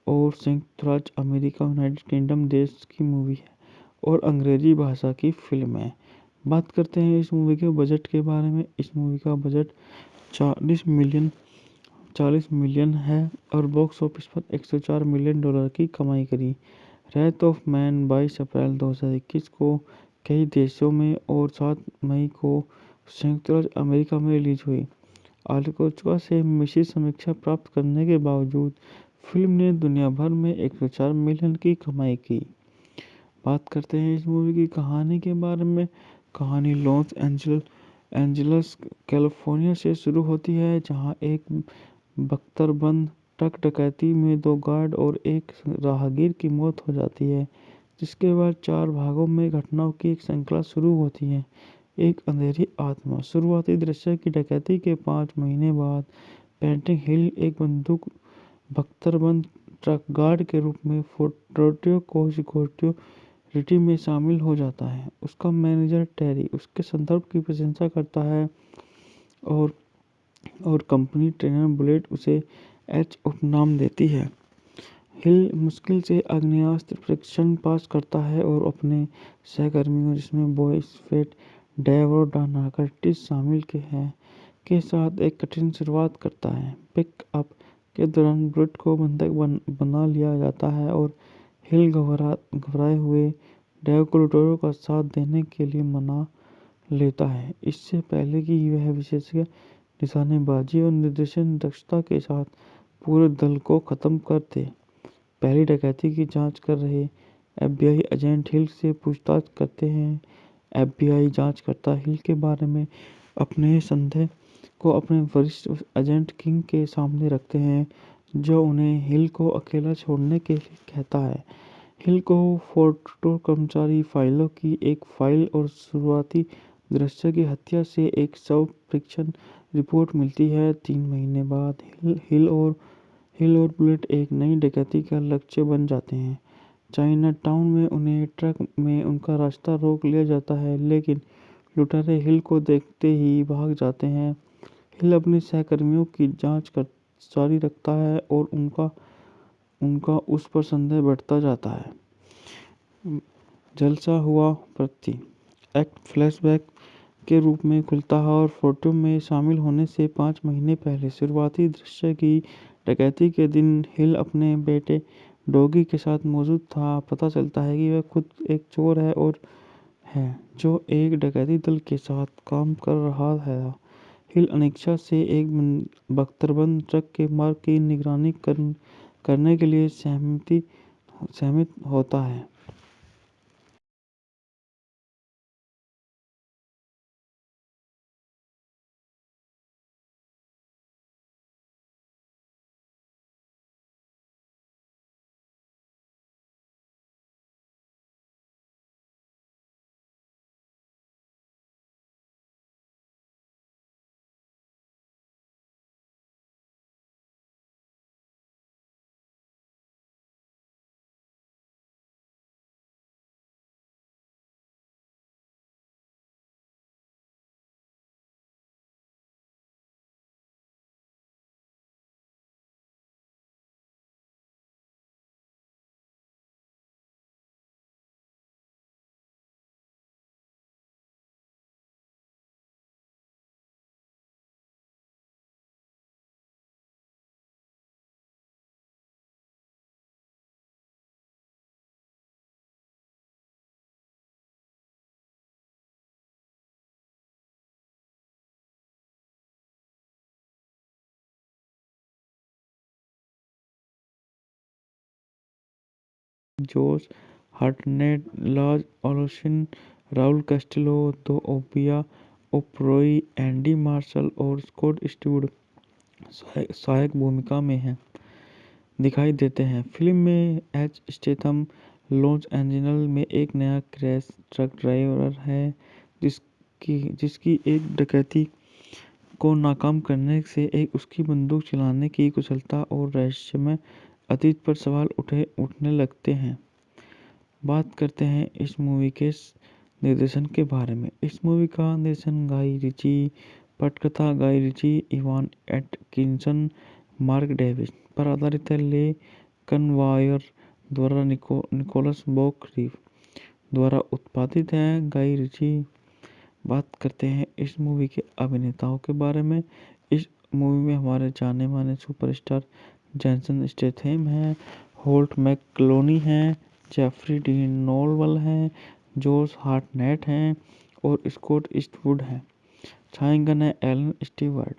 और संयुक्त राज्य अमेरिका यूनाइटेड किंगडम देश की मूवी है और अंग्रेजी भाषा की फिल्म है। बात करते हैं इस मूवी के बजट के बारे में। इस मूवी का बजट 40 मिलियन है और बॉक्स ऑफिस पर 104 मिलियन डॉलर की कमाई करी। रेथ ऑफ मैन 22 अप्रैल 2021 को कई देशों में और 7 मई को संयुक्त राज्य अमेरिका में रिलीज हुई। आलोचकों से मिश्रित समीक्षा प्राप्त करने के बावजूद फिल्म ने दुनिया भर में 104 मिलियन की कमाई की। बात करते हैं इस मूवी की कहानी के बारे में। कहानी लॉस एंजल्स कैलिफोर्निया से शुरू होती है, जहां एक बख्तरबंद ट्रक डकैती में 2 गार्ड और एक राहगीर की मौत हो जाती है, जिसके बाद 4 भागों में घटनाओं की एक श्रृंखला शुरू होती है। एक अंधेरी आत्मा। शुरुआती दृश्य की डकैती के 5 महीने बाद पेंटिंग हिल एक बंदूक बख्तरबंद ट्रक गार्ड के रूप में फोर्ट सिक्योरिटी में शामिल हो जाता है। उसका मैनेजर टेरी उसके संदर्भ की प्रशंसा करता है और कंपनी ट्रेनर बुलेट उसे एच उपनाम देती है। हिल मुश्किल से आग्नेयास्त्र परीक्षण पास करता है और अपने सहकर्मियों, जिसमें बॉयज फेट डेव और डाना कर्टिस शामिल के साथ एक कठिन शुरुआत करता है। पिक अप के दौरान बुलेट को बंधक बना लिया जाता है और हिल घबराए हुए डेव को लुटेरों का साथ देने के लिए मना लेता है, इससे पहले कि वह विशेषज्ञ निशानेबाजी और निर्देशन दक्षता के साथ पूरे दल को खत्म कर दे। पहली डकैती की जांच कर रहे एफबीआई एजेंट हिल से पूछताछ करते हैं। एफबीआई जांचकर्ता हिल के बारे में अपने संदेह को अपने वरिष्ठ एजेंट किंग के सामने रखते हैं, जो उन्हें हिल को अकेला छोड़ने के लिए कहता है। हिल को फोर्ट कर्मचारी फाइलों की एक फाइल और शुरुआती दृश्य की हत्या से एक शव परीक्षण रिपोर्ट मिलती है। 3 महीने बाद हिल और बुलेट एक नई डकैती का लक्ष्य बन जाते हैं। चाइना टाउन में उन्हें ट्रक में उनका रास्ता रोक लिया जाता है, लेकिन लुटेरे हिल को देखते ही भाग जाते हैं। हिल अपने सहकर्मियों की जांच जारी रखता है और उनका उस पर संदेह बढ़ता जाता है। जलसा हुआ प्रति एक्ट फ्लैशबैक के रूप में खुलता है और फोटो में शामिल होने से 5 महीने पहले शुरुआती दृश्य की डकैती के दिन हिल अपने बेटे डॉगी के साथ मौजूद था। पता चलता है कि वह खुद एक चोर है जो एक डकैती दल के साथ काम कर रहा है। हिल अनिच्छा से एक बख्तरबंद ट्रक के मार्ग की निगरानी करने के लिए सहमत होता है। जोश हार्टनेट, लाज ओलोशिन, Raul Castillo, DeObia Oparei, Andy Marshall और स्कॉट स्टूड सहायक भूमिका में दिखाई देते हैं। फिल्म में एच स्टेथम लॉस एंजल्स में एक नया क्रैश ट्रक ड्राइवर है जिसकी एक डकैती को नाकाम करने से उसकी बंदूक चलाने की कुशलता और रहस्यमय अतीत पर सवाल उठने लगते हैं। बात करते हैं इस मूवी के निर्देशन के बारे में। इस मूवी का निर्देशन गाई रिची, पटकथा Guy Ritchie, Ivan Atkinson, Mark Davies पर आधारित है। ले कनवायर द्वारा निकोलस बॉक रीव द्वारा उत्पादित है। गाई रिची। बात करते हैं इस मूवी के अभिनेताओं के बारे में। इस मूवी में हमारे जाने माने सुपरस्टार जेसन स्टेथम है, होल्ट मैकलोनी है, जेफरी डीन नोलवल है, जोश हार्टनेट है और स्कॉट ईस्टवुड है। छायांकन है एलन स्टीवर्ट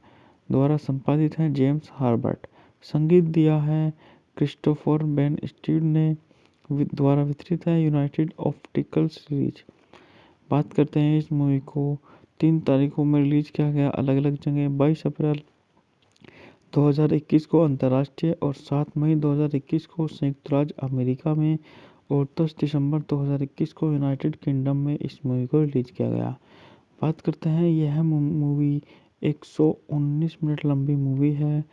द्वारा संपादित है। जेम्स हार्बर्ट। संगीत दिया है क्रिस्टोफर बेन स्टीड ने द्वारा वितरित है। United optical series. बात करते हैं इस मूवी को 3 तारीखों में रिलीज किया गया अलग अलग जगह। 22 अप्रैल 2021 को अंतर्राष्ट्रीय और 7 मई 2021 को संयुक्त राज्य अमेरिका में और 10 दिसंबर 2021 को यूनाइटेड किंगडम में इस मूवी को रिलीज किया गया। बात करते हैं यह मूवी 119 मिनट लंबी मूवी है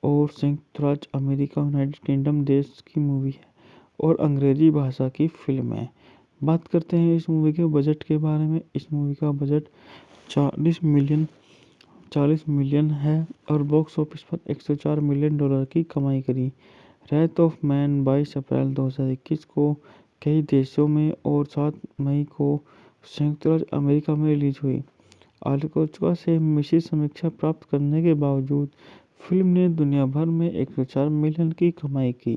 और संयुक्त राज्य अमेरिका यूनाइटेड किंगडम देश की मूवी है और अंग्रेजी भाषा की फिल्म है। बात करते हैं इस मूवी के बजट के बारे में। इस मूवी का बजट 40 मिलियन है और बॉक्स ऑफिस पर 104 मिलियन डॉलर की कमाई करी। रेथ ऑफ मैन 22 अप्रैल 2021 को कई देशों में और 7 मई को संयुक्त राज्य अमेरिका में रिलीज हुई। आलोचकों से मिश्रित समीक्षा प्राप्त करने के बावजूद फिल्म ने दुनिया भर में 104 मिलियन की कमाई की।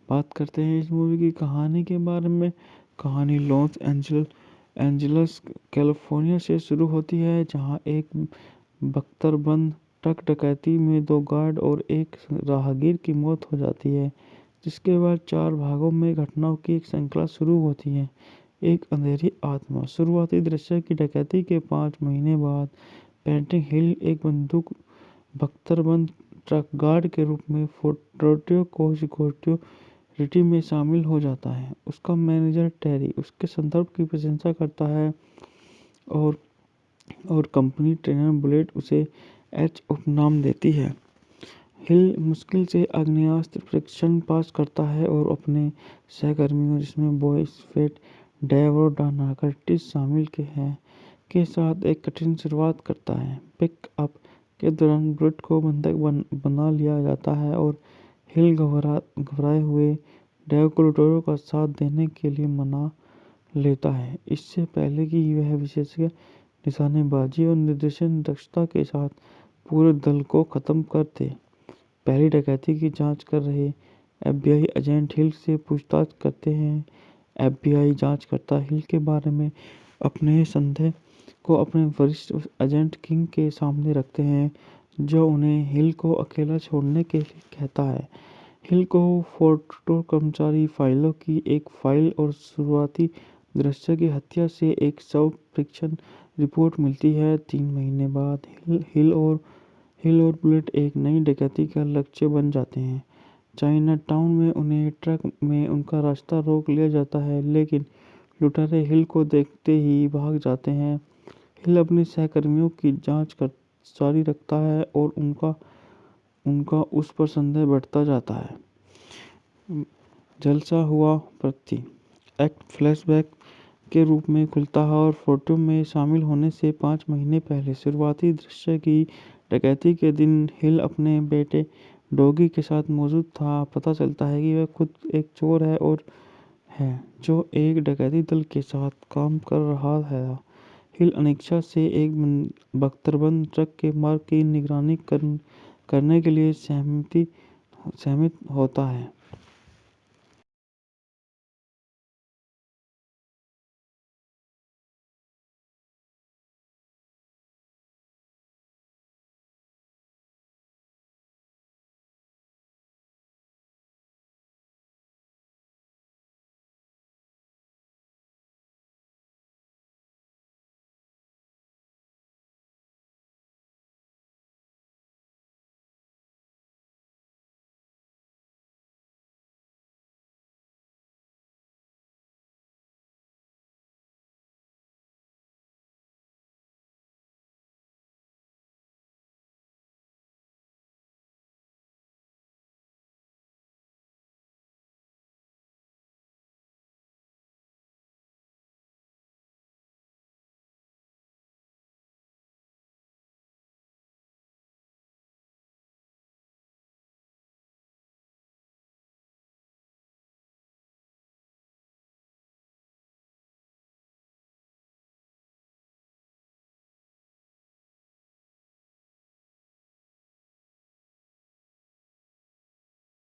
बात करते हैं इस मूवी की कहानी के बारे में। कहानी लॉस एंजल्स कैलिफोर्निया से शुरू होती है, जहां एक बख्तरबंद ट्रक डकैती में 2 गार्ड और एक राहगीर की मौत हो जाती है, जिसके बाद 4 भागों में घटनाओं की एक श्रृंखला शुरू होती है। एक अंधेरी आत्मा। शुरुआती दृश्य की डकैती के 5 महीने बाद पेंटिंग हिल एक बंदूक बख्तरबंद ट्रक गार्ड के रूप में फोर्ट को सिक्योरिटी में शामिल हो जाता है। उसका मैनेजर टेरी उसके संदर्भ की प्रशंसा करता है और कंपनी ट्रेनर बुलेट उसे एच उपनाम देती है। हिल मुश्किल से आग्नेयास्त्र परीक्षण पास करता है और अपने सहकर्मियों, जिसमें बॉयज फेट डेव और डाना कर्टिस शामिल के साथ एक कठिन शुरुआत करता है। पिक अप के दौरान बुलेट को बंधक बना लिया जाता है और हिल घबराए हुए डेव को लुटेरों का साथ देने के लिए मना लेता है, इससे पहले कि वह विशेषज्ञ निशानेबाजी और निर्देशन दक्षता के साथ पूरे दल को खत्म कर दे। पहली डकैती की जांच कर रहे एफबीआई एजेंट हिल से पूछताछ करते हैं। एफबीआई जांचकर्ता हिल के बारे में अपने संदेह को अपने वरिष्ठ एजेंट किंग के सामने रखते हैं, जो उन्हें हिल को अकेला छोड़ने के लिए कहता है। हिल को फोर्टो कर्मचारी फाइलों की एक फाइल और शुरुआती दृश्य की हत्या से एक शव परीक्षण रिपोर्ट मिलती है। 3 महीने बाद हिल और बुलेट एक नई डकैती का लक्ष्य बन जाते हैं। चाइना टाउन में उन्हें ट्रक में उनका रास्ता रोक लिया जाता है, लेकिन लुटेरे हिल को देखते ही भाग जाते हैं। हिल अपने सहकर्मियों की जांच जारी रखता है और उनका उस पर संदेह बढ़ता जाता है। झलसा हुआ प्रति एक्ट फ्लैशबैक के रूप में खुलता है और फोटो में शामिल होने से 5 महीने पहले शुरुआती दृश्य की डकैती के दिन हिल अपने बेटे डॉगी के साथ मौजूद था। पता चलता है कि वह खुद एक चोर है जो एक डकैती दल के साथ काम कर रहा है। हिल अनिच्छा से एक बख्तरबंद ट्रक के मार्ग की निगरानी करने के लिए सहमत होता है।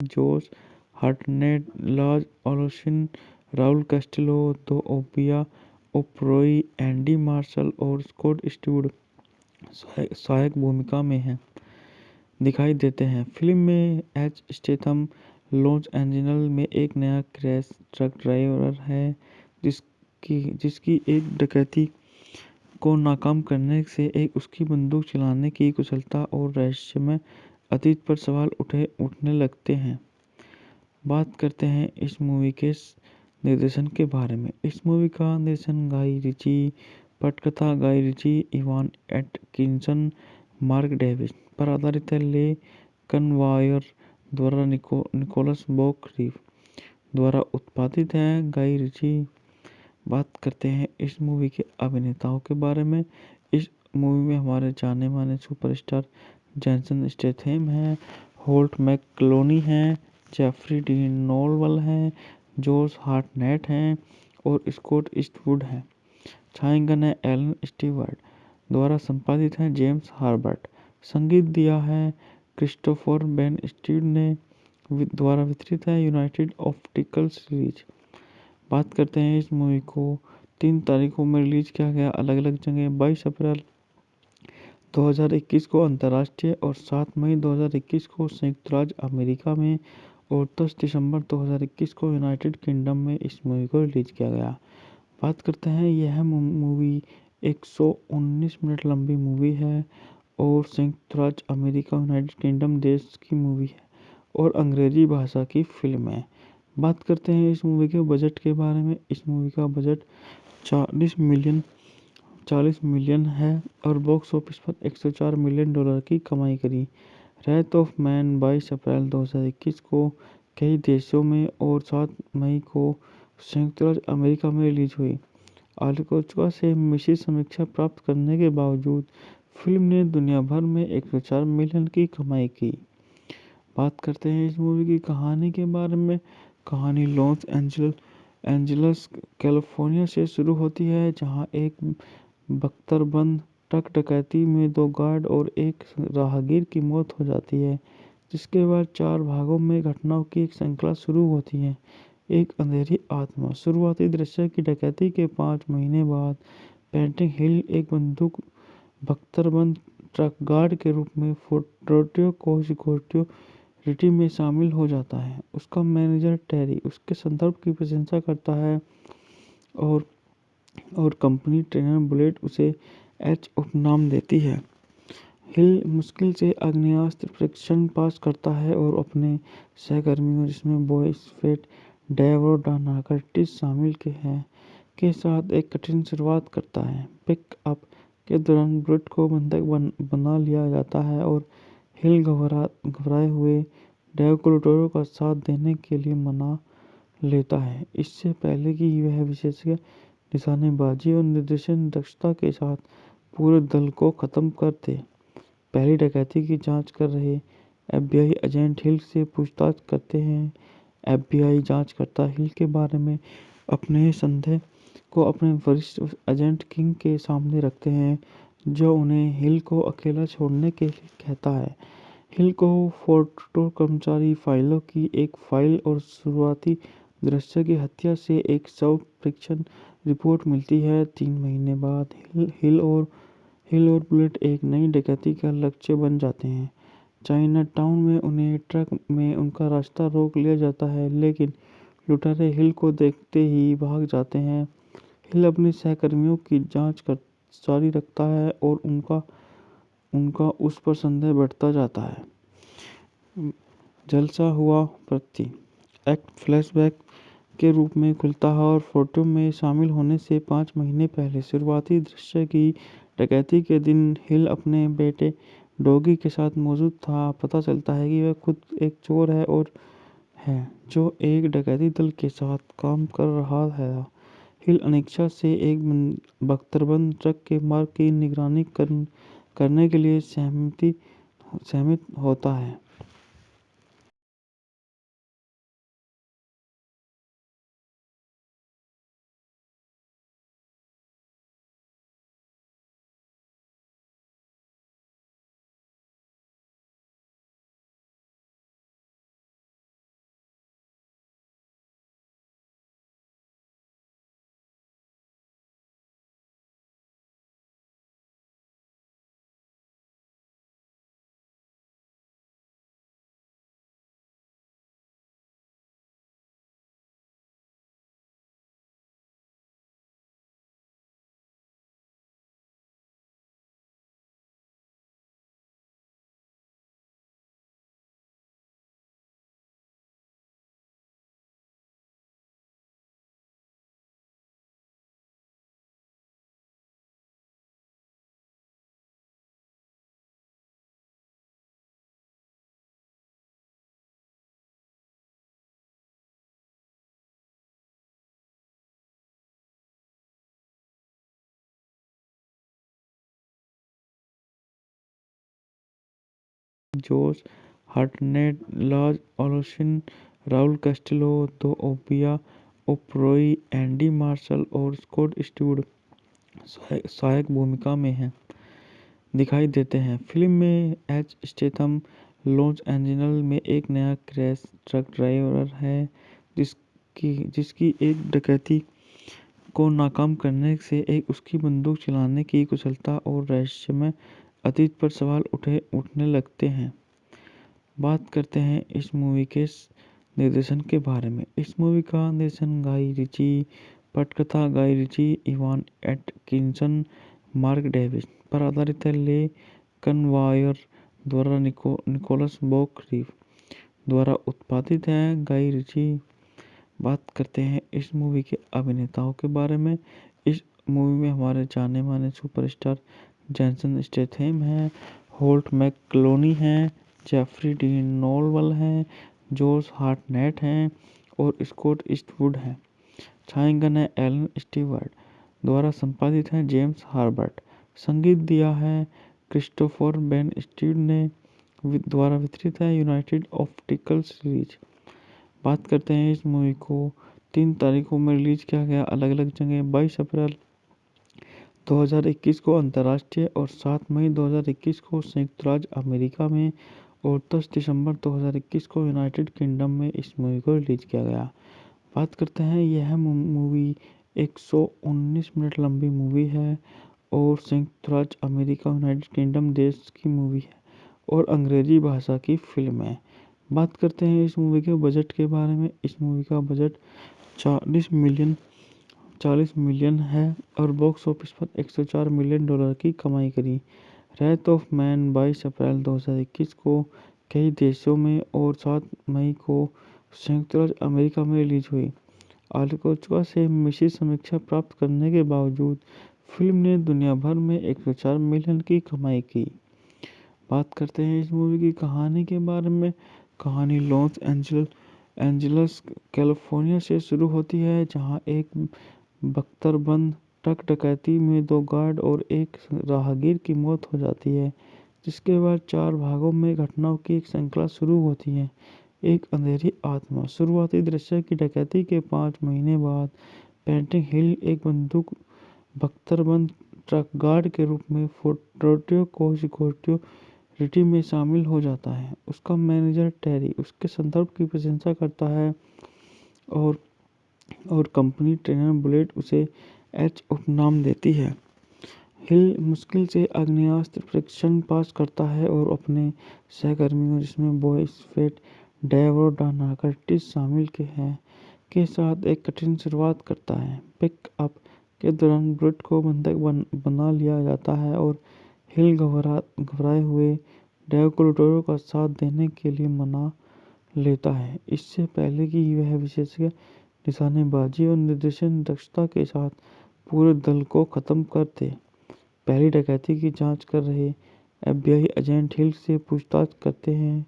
जोश हार्टनेट, लाज ओलोशिन, Raul Castillo, DeObia Oparei, Andy Marshall और स्कॉट स्टूड सहायक भूमिका में हैं दिखाई देते हैं। फिल्म में एच स्टेथम लॉस एंजल्स में एक नया क्रैश ट्रक ड्राइवर है जिसकी एक डकैती को नाकाम करने से एक उसकी बंदूक चलाने की कुशलता और रहस्यमय अतीत पर सवाल उठने लगते हैं। बात करते हैं इस मूवी के निर्देशन के बारे में। इस मूवी का निर्देशन गाई रिची, पटकथा Guy Ritchie, Ivan Atkinson, Mark Davies पर आधारित है। ले कनवायर द्वारा निकोलस बॉक रीव द्वारा उत्पादित है। गाई रिची। बात करते हैं इस मूवी के अभिनेताओं के बारे में। इस मूवी में हमारे जाने माने सुपरस्टार जेसन स्टेथम हैं, होल्ट मैकलोनी हैं, जेफरी डी नोवल हैं, जॉश हार्टनेट हैं और स्कॉट ईस्टवुड हैं। छायांकन है एलन स्टीवर्ट द्वारा संपादित है। जेम्स हार्बर्ट। संगीत दिया है क्रिस्टोफर बेन स्टीव ने द्वारा वितरित है। United optical series. बात करते हैं इस मूवी को 3 तारीखों में रिलीज किया गया अलग अलग जगह। 22 अप्रैल 2021 को अंतर्राष्ट्रीय और 7 मई 2021 को संयुक्त राज्य अमेरिका में और 10 दिसंबर 2021 को यूनाइटेड किंगडम में इस मूवी को रिलीज किया गया। बात करते हैं यह मूवी 119 मिनट लंबी मूवी है और संयुक्त राज्य अमेरिका यूनाइटेड किंगडम देश की मूवी है और अंग्रेजी भाषा की फिल्म है। बात करते हैं इस मूवी के बजट के बारे में। इस मूवी का बजट 40 मिलियन है और बॉक्स ऑफिस पर $104 मिलियन की कमाई करी। रेथ ऑफ मैन 22 अप्रैल 2021 को कई देशों में और 7 मई को संयुक्त राज्य अमेरिका में रिलीज हुई। आलोचकों से मिश्रित समीक्षा प्राप्त करने के बावजूद फिल्म ने दुनिया भर में 104 मिलियन की कमाई की। बात करते हैं इस मूवी की कहानी के बारे में। कहानी लॉस एंजल्स कैलिफोर्निया से शुरू होती है, जहां एक बख्तरबंद ट्रक डकैती में 2 गार्ड और एक राहगीर की मौत हो जाती है, जिसके बाद 4 भागों में घटनाओं की एक श्रृंखला शुरू होती है। एक अंधेरी आत्मा। शुरुआती दृश्य की डकैती के 5 महीने बाद पेंटिंग हिल एक बंदूक बख्तरबंद ट्रक गार्ड के रूप में फोर्ट सिक्योरिटी में शामिल हो जाता है। उसका मैनेजर टेरी उसके संदर्भ की प्रशंसा करता है और कंपनी ट्रेनर बुलेट उसे एच उपनाम देती है। हिल मुश्किल से आग्नेयास्त्र परीक्षण पास करता है और अपने सहकर्मियों, जिसमें बॉयज फेट, डेव और डाना कर्टिस शामिल के साथ एक कठिन शुरुआत करता है। पिक अप के दौरान बुलेट को बंधक बना लिया जाता है और हिल घबराए हुए डेव को लुटेरों का साथ देने के लिए मना लेता है, इससे पहले कि वह विशेषज्ञ निशानेबाजी और निर्देशन दक्षता के साथ पूरे दल को खत्म कर दे। पहली डकैती की जांच कर रहे एफबीआई एजेंट हिल से पूछताछ करते हैं। एफबीआई जांचकर्ता हिल के बारे में अपने संदेह को अपने वरिष्ठ एजेंट किंग के सामने रखते हैं, जो उन्हें हिल को अकेला छोड़ने के लिए कहता है। हिल को फोर्ट कर्मचारी फाइलों की एक फाइल और शुरुआती दृश्य की हत्या से एक शव परीक्षण रिपोर्ट मिलती है। 3 महीने बाद हिल और बुलेट एक नई डकैती का लक्ष्य बन जाते हैं। चाइना टाउन में उन्हें ट्रक में उनका रास्ता रोक लिया जाता है, लेकिन लुटेरे हिल को देखते ही भाग जाते हैं। हिल अपने सहकर्मियों की जांच जारी रखता है और उनका उस पर संदेह बढ़ता जाता है। जलसा हुआ प्रति एक्ट फ्लैशबैक के रूप में खुलता है और फोटो में शामिल होने से 5 महीने पहले शुरुआती दृश्य की डकैती के दिन हिल अपने बेटे डॉगी के साथ मौजूद था। पता चलता है कि वह खुद एक चोर है जो एक डकैती दल के साथ काम कर रहा है। हिल अनिच्छा से एक बख्तरबंद ट्रक के मार्ग की निगरानी करने के लिए सहमत होता है। जोश हार्टनेट, लाज ओलोशिन, Raul Castillo, DeObia Oparei, Andy Marshall और स्कॉट स्टूड सहायक भूमिका में दिखाई देते हैं। फिल्म में एच स्टेथम लॉस एंजल्स में एक नया क्रैश ट्रक ड्राइवर है जिसकी एक डकैती को नाकाम करने से एक उसकी बंदूक चलाने की कुशलता और रहस्यमय अतीत पर सवाल उठने लगते हैं। बात करते हैं इस मूवी के निर्देशन के बारे में। इस मूवी का निर्देशन गाई रिची, पटकथा Guy Ritchie, Ivan Atkinson, Mark Davies पर आधारित है। ले कनवायर द्वारा निकोलस बोक रीव द्वारा उत्पादित है। गाई रिची। बात करते हैं इस मूवी के अभिनेताओं के बारे में। इस मूवी में हमारे जाने माने सुपरस्टार जेसन स्टेथम है, होल्ट मैकलोनी है, जेफरी डीन नोलवल है, जोश हार्टनेट है और स्कॉट ईस्टवुड है। छायांकन है एलन स्टीवर्ट द्वारा संपादित है। जेम्स हार्बर्ट। संगीत दिया है क्रिस्टोफर बेन स्टीड ने द्वारा वितरित है। United optical series. बात करते हैं इस मूवी को 3 तारीखों में रिलीज किया गया अलग अलग जगह। 22 अप्रैल 2021 को अंतर्राष्ट्रीय और 7 मई 2021 को संयुक्त राज्य अमेरिका में और 10 दिसंबर 2021 को यूनाइटेड किंगडम में इस मूवी को रिलीज किया गया। बात करते हैं यह मूवी 119 मिनट लंबी मूवी है और संयुक्त राज्य अमेरिका यूनाइटेड किंगडम देश की मूवी है और अंग्रेजी भाषा की फिल्म है। बात करते हैं इस मूवी के बजट के बारे में। इस मूवी का बजट 40 मिलियन है और बॉक्स ऑफिस पर 104 मिलियन डॉलर की कमाई करी। रेथ ऑफ मैन 22 अप्रैल 2021 को कई देशों में और 7 मई को संयुक्त राज्य अमेरिका में रिलीज हुई। आलोचकों से मिश्रित समीक्षा प्राप्त करने के बावजूद फिल्म ने दुनिया भर में 104 मिलियन की कमाई की। बात करते हैं इस मूवी की कहानी के बारे में। कहानी लॉस एंजल्स कैलिफोर्निया से शुरू होती है, जहां एक बख्तरबंद ट्रक डकैती में 2 गार्ड और एक राहगीर की मौत हो जाती है, जिसके बाद 4 भागों में घटनाओं की एक श्रृंखला शुरू होती है। एक अंधेरी आत्मा। शुरुआती दृश्य की डकैती के 5 महीने बाद पेंटिंग हिल एक बंदूक बख्तरबंद ट्रक गार्ड के रूप में फोर्ट सिक्योरिटी में शामिल हो जाता है। उसका मैनेजर टेरी उसके संदर्भ की प्रशंसा करता है और कंपनी ट्रेनर बुलेट उसे एच उपनाम देती है। हिल मुश्किल से आग्नेयास्त्र परीक्षण पास करता है और अपने सहकर्मियों, जिसमें बॉयज फेट डेव और डाना कर्टिस शामिल के साथ एक कठिन शुरुआत करता है। पिक अप के दौरान बुलेट को बंधक बना लिया जाता है और हिल घबराए हुए डेव को लुटेरों का साथ देने के लिए मना लेता है, इससे पहले कि वह विशेषज्ञ निशानेबाजी और निर्देशन दक्षता के साथ पूरे दल को खत्म कर दे। पहली डकैती की जांच कर रहे एफबीआई एजेंट हिल से पूछताछ करते हैं।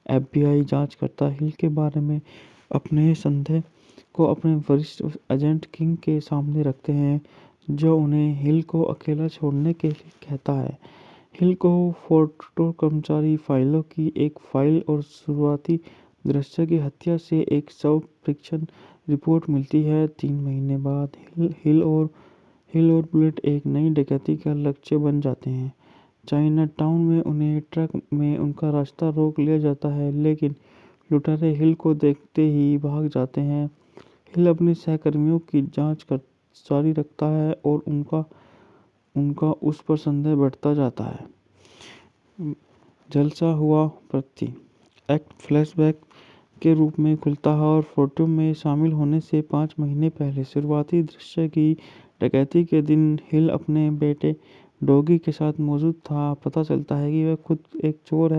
एफबीआई जांचकर्ता हिल के बारे में अपने संदेह को अपने वरिष्ठ एजेंट किंग के सामने रखते हैं, जो उन्हें हिल को अकेला छोड़ने के लिए कहता है। हिल को फोर्ट कर्मचारी फाइलों की एक फाइल और शुरुआती दृश्य की हत्या से एक शव परीक्षण रिपोर्ट मिलती है। 3 महीने बाद हिल और बुलेट एक नई डकैती का लक्ष्य बन जाते हैं। चाइना टाउन में उन्हें ट्रक में उनका रास्ता रोक लिया जाता है, लेकिन लुटेरे हिल को देखते ही भाग जाते हैं। हिल अपने सहकर्मियों की जांच जारी रखता है और उनका उस पर संदेह बढ़ता जाता है। जलसा हुआ प्रति एक्ट फ्लैशबैक के रूप में खुलता है और फोटो में शामिल होने से 5 महीने पहले शुरुआती दृश्य की डकैती के दिन हिल अपने बेटे डॉगी के साथ मौजूद था। पता चलता है कि वह खुद एक चोर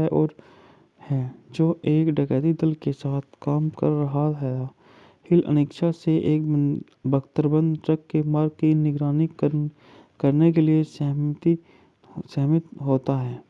है जो एक डकैती दल के साथ काम कर रहा है। हिल अनिच्छा से एक बख्तरबंद ट्रक के मार्ग की निगरानी करने के लिए सहमत होता है।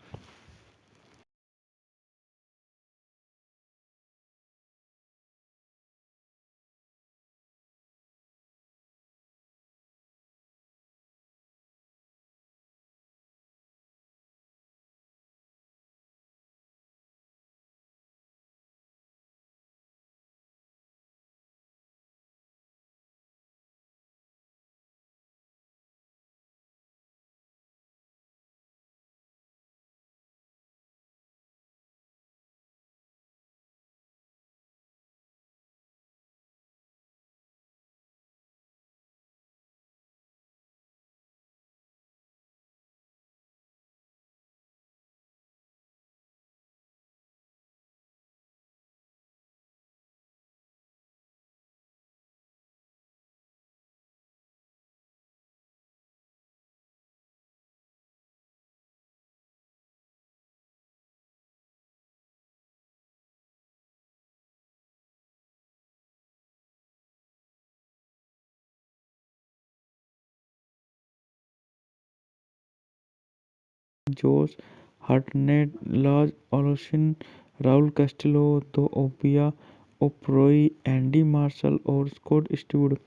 जोश हार्टनेट, लाज ओलोशिन, Raul Castillo, DeObia Oparei, Andy Marshall और स्कॉट स्टूअर्ट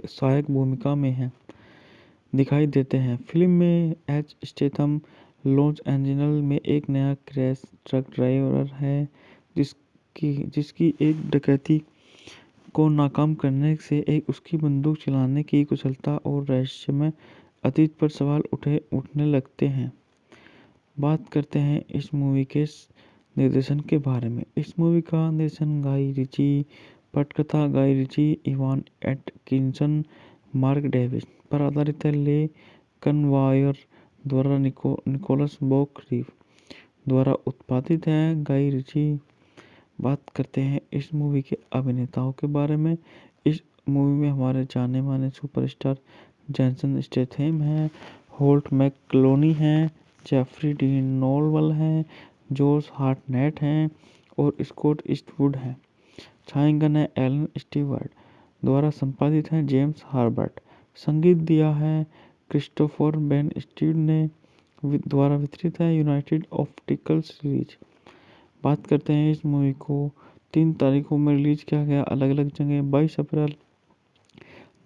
सहायक भूमिका में हैं दिखाई देते हैं। फिल्म में एच स्टेथम लॉस एंजल्स में एक नया क्रैश ट्रक ड्राइवर है जिसकी एक डकैती को नाकाम करने से एक उसकी बंदूक चलाने की कुशलता और रहस्यमय अतीत पर सवाल उठने लगते हैं। बात करते हैं इस मूवी के निर्देशन के बारे में। इस मूवी का निर्देशन गाई रिची, पटकथा Guy Ritchie, Ivan Atkinson, Mark Davies पर आधारित है। ले कनवायर द्वारा निकोलस बॉक रीव द्वारा उत्पादित है। गाई रिची। बात करते हैं इस मूवी के अभिनेताओं के बारे में। इस मूवी में हमारे जाने माने सुपरस्टार जैसन स्टेथम हैं, होल्ट मैकलोनी हैं, जेफरी डी नोलवल हैं, जोश हार्टनेट हैं और स्कॉट ईस्टवुड हैं। छायांकन है एलन स्टीवर्ट द्वारा संपादित है जेम्स हार्बर्ट। संगीत दिया है क्रिस्टोफर बेन स्टीड ने द्वारा वितरित है यूनाइटेड ऑप्टिकल सीरीज। बात करते हैं इस मूवी को 3 तारीखों में रिलीज किया गया अलग अलग जगह। 22 अप्रैल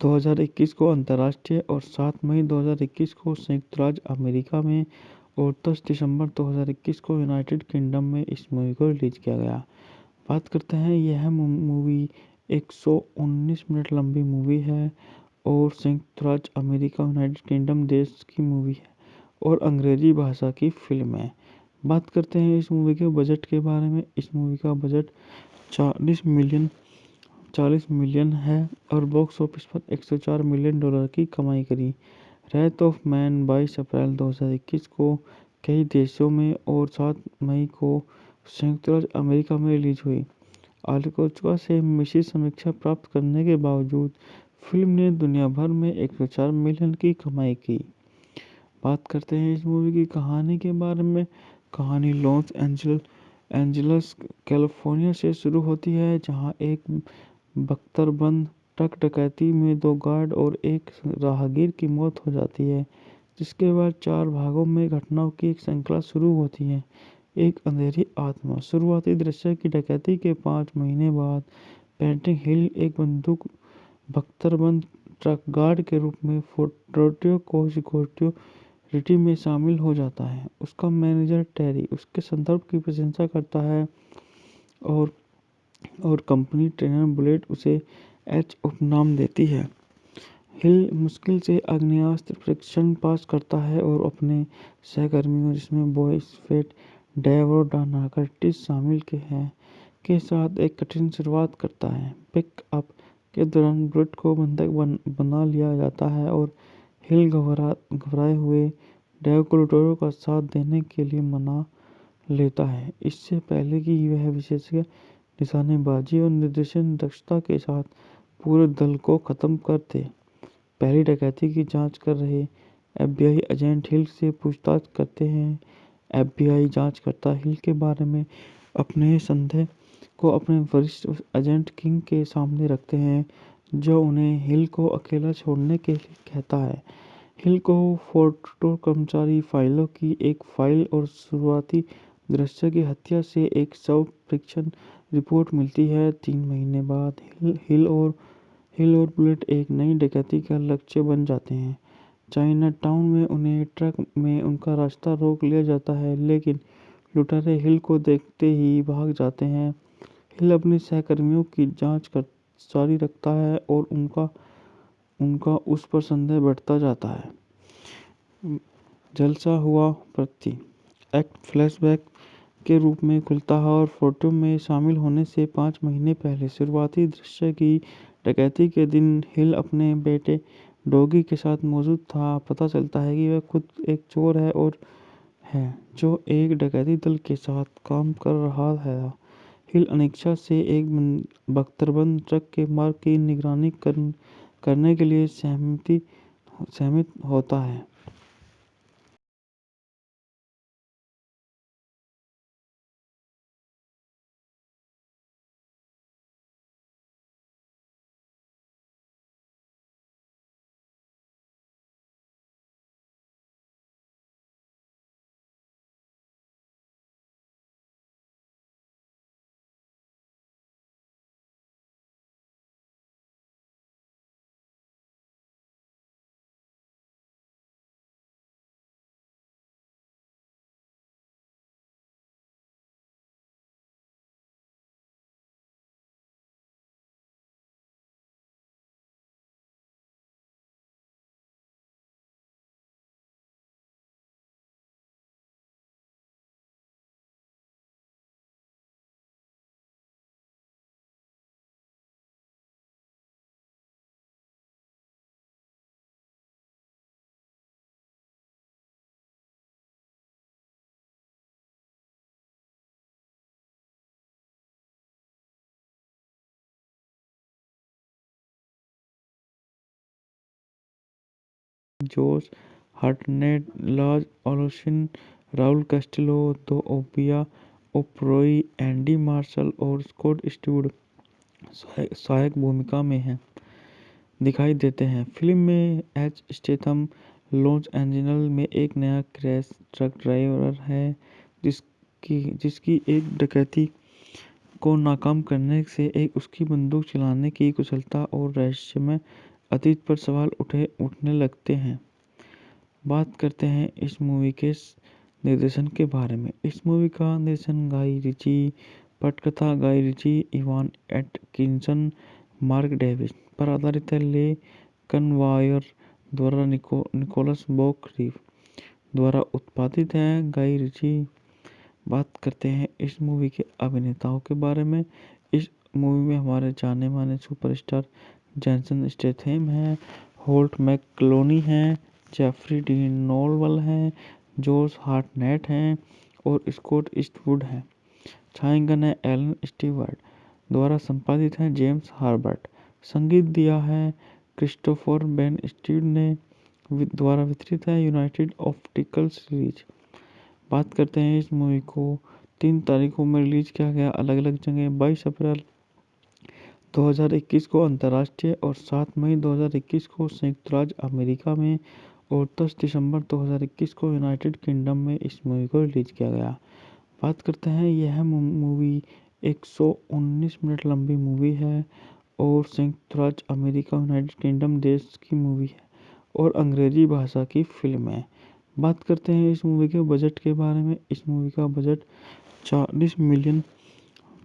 2021 को अंतर्राष्ट्रीय और 7 मई 2021 को संयुक्त राज्य अमेरिका में और 10 दिसंबर 2021 को यूनाइटेड किंगडम में इस मूवी को रिलीज किया गया। बात करते हैं यह मूवी 119 मिनट लंबी मूवी है और संयुक्त राज्य अमेरिका यूनाइटेड किंगडम देश की मूवी है और अंग्रेजी भाषा की फिल्म है। बात करते हैं इस मूवी के बजट के बारे में। इस मूवी का बजट 40 मिलियन है और बॉक्स ऑफिस पर 104 मिलियन डॉलर की कमाई करी। रेथ ऑफ मैन 22 अप्रैल 2021 को कई देशों में और 7 मई को संयुक्त राज्य अमेरिका में रिलीज हुई। आलोचकों से मिश्रित समीक्षा प्राप्त करने के बावजूद फिल्म ने दुनिया भर में 104 मिलियन की कमाई की। बात करते हैं इस मूवी की कहानी के बारे में। कहानी लॉस एंजल्स कैलिफोर्निया से शुरू होती है जहां एक बख्तरबंद ट्रक डकैती में 2 गार्ड और एक राहगीर की मौत हो जाती है, जिसके बाद 4 भागों में घटनाओं की एक श्रृंखला शुरू होती है। एक अंधेरी आत्मा। शुरुआती दृश्य की डकैती के 5 महीने बाद पेंटिंग हिल एक बंदूक बख्तरबंद ट्रक गार्ड के रूप में फोर्टो को सिक्योरिटी में शामिल हो जाता है। उसका मैनेजर टेरी उसके संदर्भ की प्रशंसा करता है और कंपनी ट्रेनर बुलेट उसे एच उपनाम देती है। हिल मुश्किल से आग्नेयास्त्र परीक्षण पास करता है और अपने सहकर्मियों जिसमें बॉयस फेट डेव और डाना कर्टिस शामिल के साथ एक कठिन शुरुआत करता है। पिक अप के दौरान बुलेट को बंधक बना लिया जाता है और हिल घबराए हुए डेव को लुटेरों का साथ देने के लिए मना लेता है, इससे पहले कि वह विशेषज्ञ निशानेबाजी और निर्देशन दक्षता के साथ पूरे दल को खत्म कर दे। पहली डकैती की जांच कर रहे एफबीआई एजेंट हिल से पूछताछ करते हैं। एफबीआई जांचकर्ता हिल के बारे में अपने संदेह को अपने वरिष्ठ एजेंट किंग के सामने रखते हैं, जो उन्हें हिल को अकेला छोड़ने के लिए कहता है। हिल को फोर्टो कर्मचारी फाइलों की एक फाइल और शुरुआती दृश्य की हत्या से एक शव परीक्षण रिपोर्ट मिलती है। 3 महीने बाद हिल और बुलेट एक नई डकैती का लक्ष्य बन जाते हैं। चाइना टाउन में उन्हें ट्रक में उनका रास्ता रोक लिया जाता है, लेकिन लुटेरे हिल को देखते ही भाग जाते हैं। हिल अपने सहकर्मियों की जांच जारी रखता है और उनका उस पर संदेह बढ़ता जाता है। जलसा हुआ प्रति एक्ट फ्लैशबैक के रूप में खुलता है और फोटो में शामिल होने से 5 महीने पहले शुरुआती दृश्य की डकैती के दिन हिल अपने बेटे डॉगी के साथ मौजूद था। पता चलता है कि वह खुद एक चोर है जो एक डकैती दल के साथ काम कर रहा है। हिल अनिच्छा से एक बख्तरबंद ट्रक के मार्ग की निगरानी करने के लिए सहमत होता है। जोश हार्टनेट, लाज ओलोशिन, Raul Castillo, DeObia Oparei, Andy Marshall और स्कॉट स्टूअर्ट सहायक भूमिका में दिखाई देते हैं। फिल्म में एच स्टेथम लॉस एंजल्स में एक नया क्रैश ट्रक ड्राइवर है जिसकी एक डकैती को नाकाम करने से उसकी बंदूक चलाने की कुशलता और रहस्यमय अतीत पर सवाल उठने लगते हैं। बात करते हैं इस मूवी के निर्देशन के बारे में। इस मूवी का निर्देशन गाई रिची, पटकथा Guy Ritchie, Ivan Atkinson, Mark Davies पर आधारित है। ले कनवायर द्वारा निकोलस बॉक रीव द्वारा उत्पादित है। गाई रिची। बात करते हैं इस मूवी के अभिनेताओं के बारे में। इस मूवी में हमारे जाने माने सुपरस्टार जेसन स्टेथम है, होल्ट मैकलोनी है, जेफरी डीन नोलवल है, जॉश हार्टनेट हैं और स्कॉट ईस्टवुड है। छायांकन है एलन स्टीवर्ट द्वारा संपादित है। जेम्स हार्बर्ट। संगीत दिया है क्रिस्टोफर बेन स्टीव ने द्वारा वितरित है। United optical series. बात करते हैं इस मूवी को 3 तारीखों में रिलीज किया गया अलग अलग जगह। 22 अप्रैल 2021 को अंतर्राष्ट्रीय और 7 मई 2021 को संयुक्त राज्य अमेरिका में और 10 दिसंबर 2021 को यूनाइटेड किंगडम में इस मूवी को रिलीज किया गया। बात करते हैं यह मूवी 119 मिनट लंबी मूवी है और संयुक्त राज्य अमेरिका यूनाइटेड किंगडम देश की मूवी है और अंग्रेजी भाषा की फिल्म है। बात करते हैं इस मूवी के बजट के बारे में। इस मूवी का बजट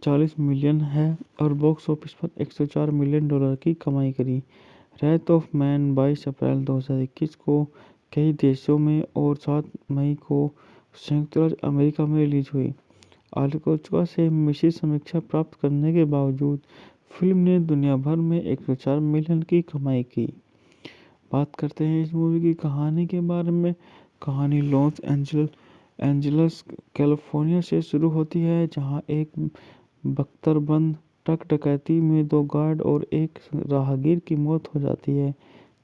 40 मिलियन है और बॉक्स ऑफिस पर $104 मिलियन की कमाई करी। रेथ ऑफ मैन 22 अप्रैल 2021 को कई देशों में और 7 मई को संयुक्त राज्य अमेरिका में रिलीज हुई। आलोचकों से मिश्रित समीक्षा प्राप्त करने के बावजूद फिल्म ने दुनिया भर में 104 मिलियन की कमाई की। बात करते हैं इस मूवी की कहानी के बारे में। कहानी लॉस एंजल्स कैलिफोर्निया से शुरू होती है, जहां एक बख्तरबंद ट्रक डकैती में 2 गार्ड और एक राहगीर की मौत हो जाती है,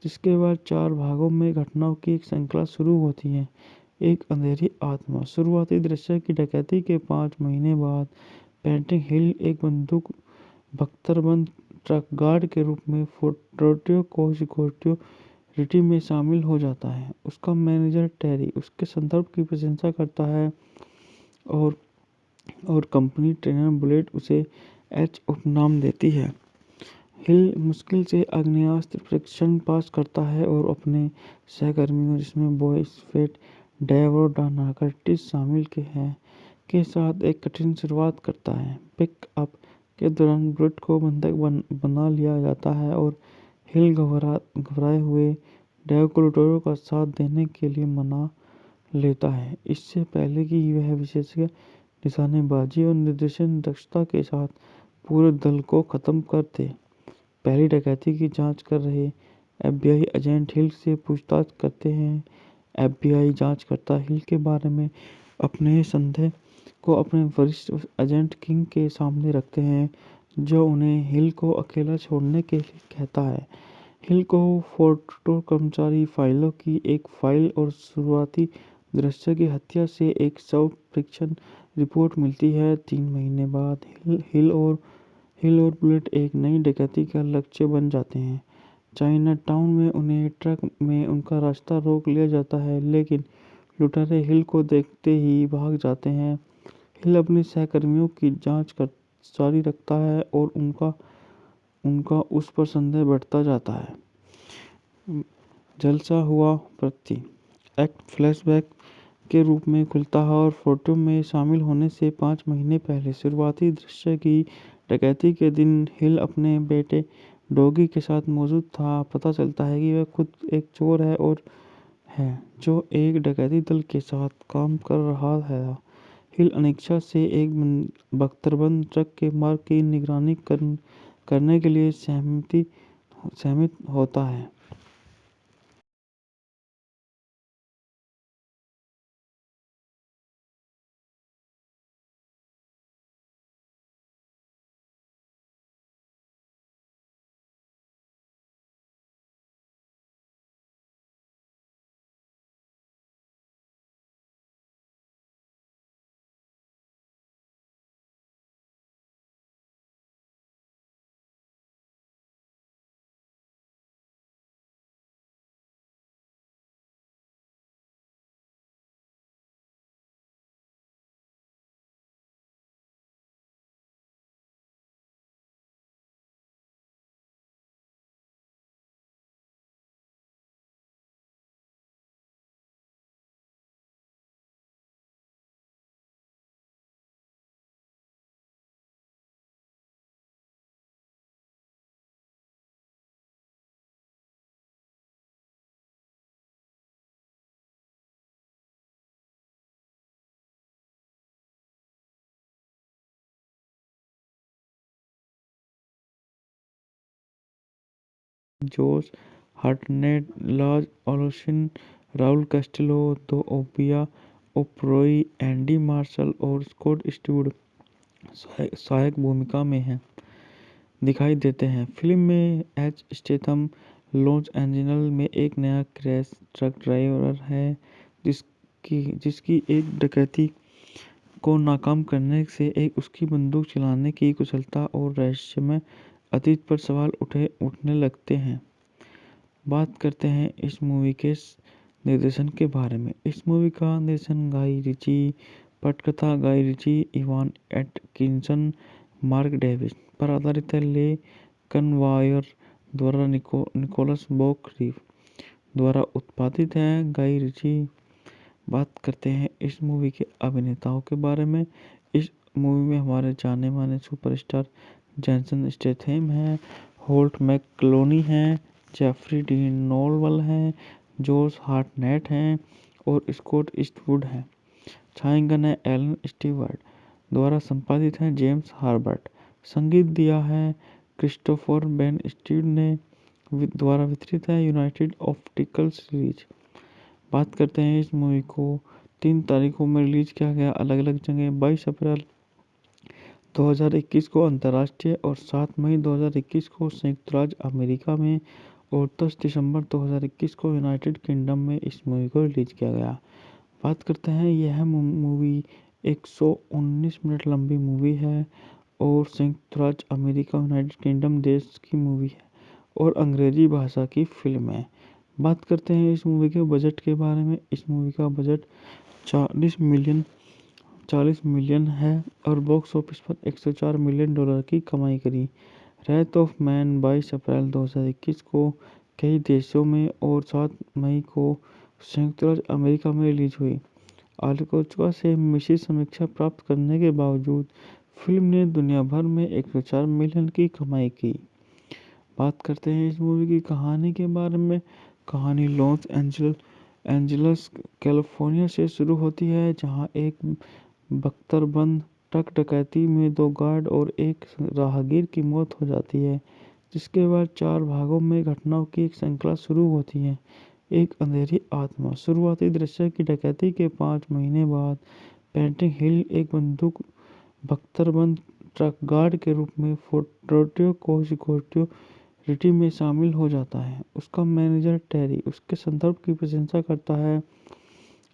जिसके बाद 4 भागों में घटनाओं की एक श्रृंखला शुरू होती है। एक अंधेरी आत्मा। शुरुआती दृश्य की डकैती के 5 महीने बाद पेंटिंग हिल एक बंदूक बख्तरबंद ट्रक गार्ड के रूप में फोर्ट सिक्योरिटी में शामिल हो जाता है। उसका मैनेजर टेरी उसके संदर्भ की प्रशंसा करता है और कंपनी ट्रेनर बुलेट उसे एच उपनाम देती है। हिल मुश्किल से आग्नेयास्त्र परीक्षण पास करता है और अपने सहकर्मियों, जिसमें बॉयज फेट, डेव और डाना कर्टिस शामिल के साथ एक कठिन शुरुआत करता है। पिक अप के दौरान बुलेट को बंधक बना लिया जाता है और हिल घबराए हुए डेव को लुटेरों का साथ देने के लिए मना लेता है, इससे पहले कि वह विशेषज्ञ निशानेबाजी और निर्देशन दक्षता के साथ पूरे दल को खत्म कर दे। पहली डकैती की जांच कर रहे एफबीआई एजेंट हिल से पूछताछ करते हैं। एफबीआई जांचकर्ता हिल के बारे में अपने संदेह को अपने वरिष्ठ एजेंट किंग के सामने रखते हैं, जो उन्हें हिल को अकेला छोड़ने के लिए कहता है। हिल को फोर्ट कर्मचारी फाइलों की एक फाइल और शुरुआती दृश्य की हत्या से एक शव परीक्षण रिपोर्ट मिलती है। 3 महीने बाद हिल और बुलेट एक नई डकैती का लक्ष्य बन जाते हैं। चाइना टाउन में उन्हें ट्रक में उनका रास्ता रोक लिया जाता है, लेकिन लुटेरे हिल को देखते ही भाग जाते हैं। हिल अपने सहकर्मियों की जांच जारी रखता है और उनका उस पर संदेह बढ़ता जाता है। जलसा हुआ प्रति एक्ट फ्लैशबैक के रूप में खुलता है और फोटो में शामिल होने से 5 महीने पहले शुरुआती दृश्य की डकैती के दिन हिल अपने बेटे डॉगी के साथ मौजूद था। पता चलता है कि वह खुद एक चोर है जो एक डकैती दल के साथ काम कर रहा है। हिल अनिच्छा से एक बख्तरबंद ट्रक के मार्ग की निगरानी करने के लिए सहमत होता है। जोश हार्टनेट, लाज ओलोशिन, Raul Castillo, DeObia Oparei, Andy Marshall और स्कॉट स्टूड सहायक भूमिका में हैं दिखाई देते हैं। फिल्म में एच स्टेथम लॉस एंजल्स में एक नया क्रैश ट्रक ड्राइवर है जिसकी एक डकैती को नाकाम करने से एक उसकी बंदूक चलाने की कुशलता और रहस्यमय अतीत पर सवाल उठने लगते हैं। बात करते हैं इस मूवी के निर्देशन के बारे में। इस मूवी का निर्देशन गाई रिची, पटकथा Guy Ritchie, Ivan Atkinson, Mark Davies पर आधारित है। ले कनवायर द्वारा निकोलस बॉक रीफ द्वारा उत्पादित है। गाई रिची। बात करते हैं इस मूवी के अभिनेताओं के बारे में। इस मूवी में हमारे जाने माने सुपरस्टार जेसन स्टेथम हैं, होल्ट मैकलोनी हैं, जेफरी डीन नोलवल हैं, जॉश हार्टनेट हैं और स्कॉट ईस्टवुड हैं। छायांकन है एलन स्टीवर्ट द्वारा संपादित है। जेम्स हार्बर्ट। संगीत दिया है क्रिस्टोफर बेन स्टीव ने द्वारा वितरित है। United optical series. बात करते हैं इस मूवी को 3 तारीखों में रिलीज किया गया अलग अलग जगह। 22 अप्रैल 2021 को अंतर्राष्ट्रीय और 7 मई 2021 को संयुक्त राज्य अमेरिका में और 10 दिसंबर 2021 को यूनाइटेड किंगडम में इस मूवी को रिलीज किया गया। बात करते हैं यह मूवी 119 मिनट लंबी मूवी है और संयुक्त राज्य अमेरिका यूनाइटेड किंगडम देश की मूवी है और अंग्रेजी भाषा की फिल्म है। बात करते हैं इस मूवी के बजट के बारे में। इस मूवी का बजट 40 मिलियन है और बॉक्स ऑफिस पर 104 मिलियन डॉलर की कमाई करी। रेथ ऑफ मैन 22 अप्रैल 2021 को कई देशों में और 7 मई को संयुक्त राज्य अमेरिका में रिलीज हुई। आलोचकों से मिश्रित समीक्षा प्राप्त करने के बावजूद फिल्म ने दुनिया भर में 104 मिलियन की कमाई की। बात करते हैं इस मूवी की कहानी के बारे में। कहानी लॉस एंजल्स कैलिफोर्निया से शुरू होती है, जहां एक बख्तरबंद ट्रक डकैती में 2 गार्ड और एक राहगीर की मौत हो जाती है, जिसके बाद 4 भागों में घटनाओं की एक श्रृंखला शुरू होती है। एक अंधेरी आत्मा। शुरुआती दृश्य की डकैती के 5 महीने बाद पेंटिंग हिल एक बंदूक बख्तरबंद ट्रक गार्ड के रूप में फोर्ट को सिक्योरिटी में शामिल हो जाता है। उसका मैनेजर टेरी उसके संदर्भ की प्रशंसा करता है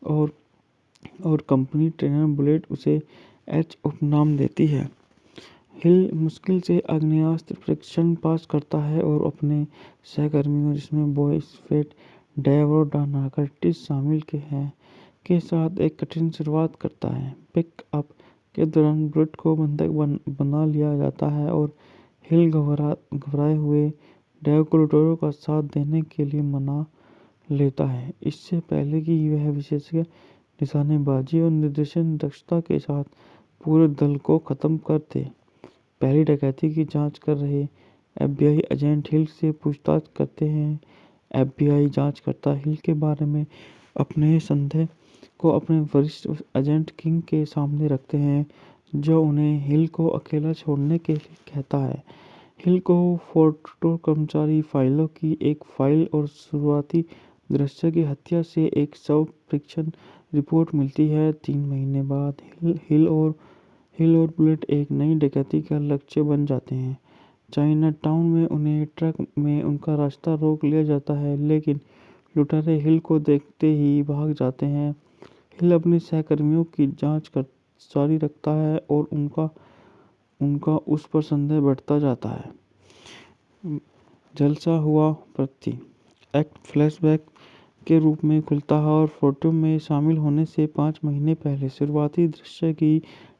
और कंपनी ट्रेनर बुलेट उसे एच उपनाम देती है। हिल मुश्किल से आग्नेयास्त्र परीक्षण पास करता है और अपने सहकर्मियों, जिसमें बॉयज फेट, डेव और डाना कर्टिस शामिल के साथ एक कठिन शुरुआत करता है। पिक अप के दौरान बुलेट को बंधक बना लिया जाता है और हिल घबराए हुए डेव को लुटेरों का साथ देने के लिए मना लेता है, इससे पहले कि वह विशेषज्ञ निशानेबाजी और निर्देशन दक्षता के साथ पूरे दल को खत्म कर दे। पहली डकैती की जांच कर रहे एफबीआई एजेंट हिल से पूछताछ करते हैं। एफबीआई जांचकर्ता हिल के बारे में अपने संदेह को अपने वरिष्ठ एजेंट किंग के सामने रखते हैं, जो उन्हें हिल को अकेला छोड़ने के लिए कहता है। हिल को फोर्ट कर्मचारी फाइलों की एक फाइल और शुरुआती दृश्य की हत्या से एक शव परीक्षण रिपोर्ट मिलती है। 3 महीने बाद हिल और बुलेट एक नई डकैती का लक्ष्य बन जाते हैं। चाइना टाउन में उन्हें ट्रक में उनका रास्ता रोक लिया जाता है, लेकिन लुटेरे हिल को देखते ही भाग जाते हैं। हिल अपने सहकर्मियों की जांच जारी रखता है और उनका उस पर संदेह बढ़ता जाता है। जलसा हुआ प्रति एक्ट फ्लैशबैक के रूप में खुलता है और फोटो में शामिल होने से 5 महीने पहले शुरुआती दृश्य की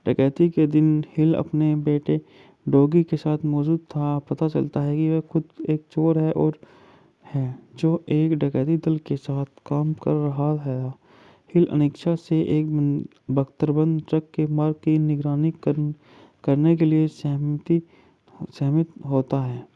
डकैती के दिन हिल अपने बेटे डॉगी के साथ मौजूद था। पता चलता है कि वह खुद एक चोर है जो एक डकैती दल के साथ काम कर रहा है। हिल अनिच्छा से एक बख्तरबंद ट्रक के मार्ग की निगरानी करने के लिए सहमत होता है।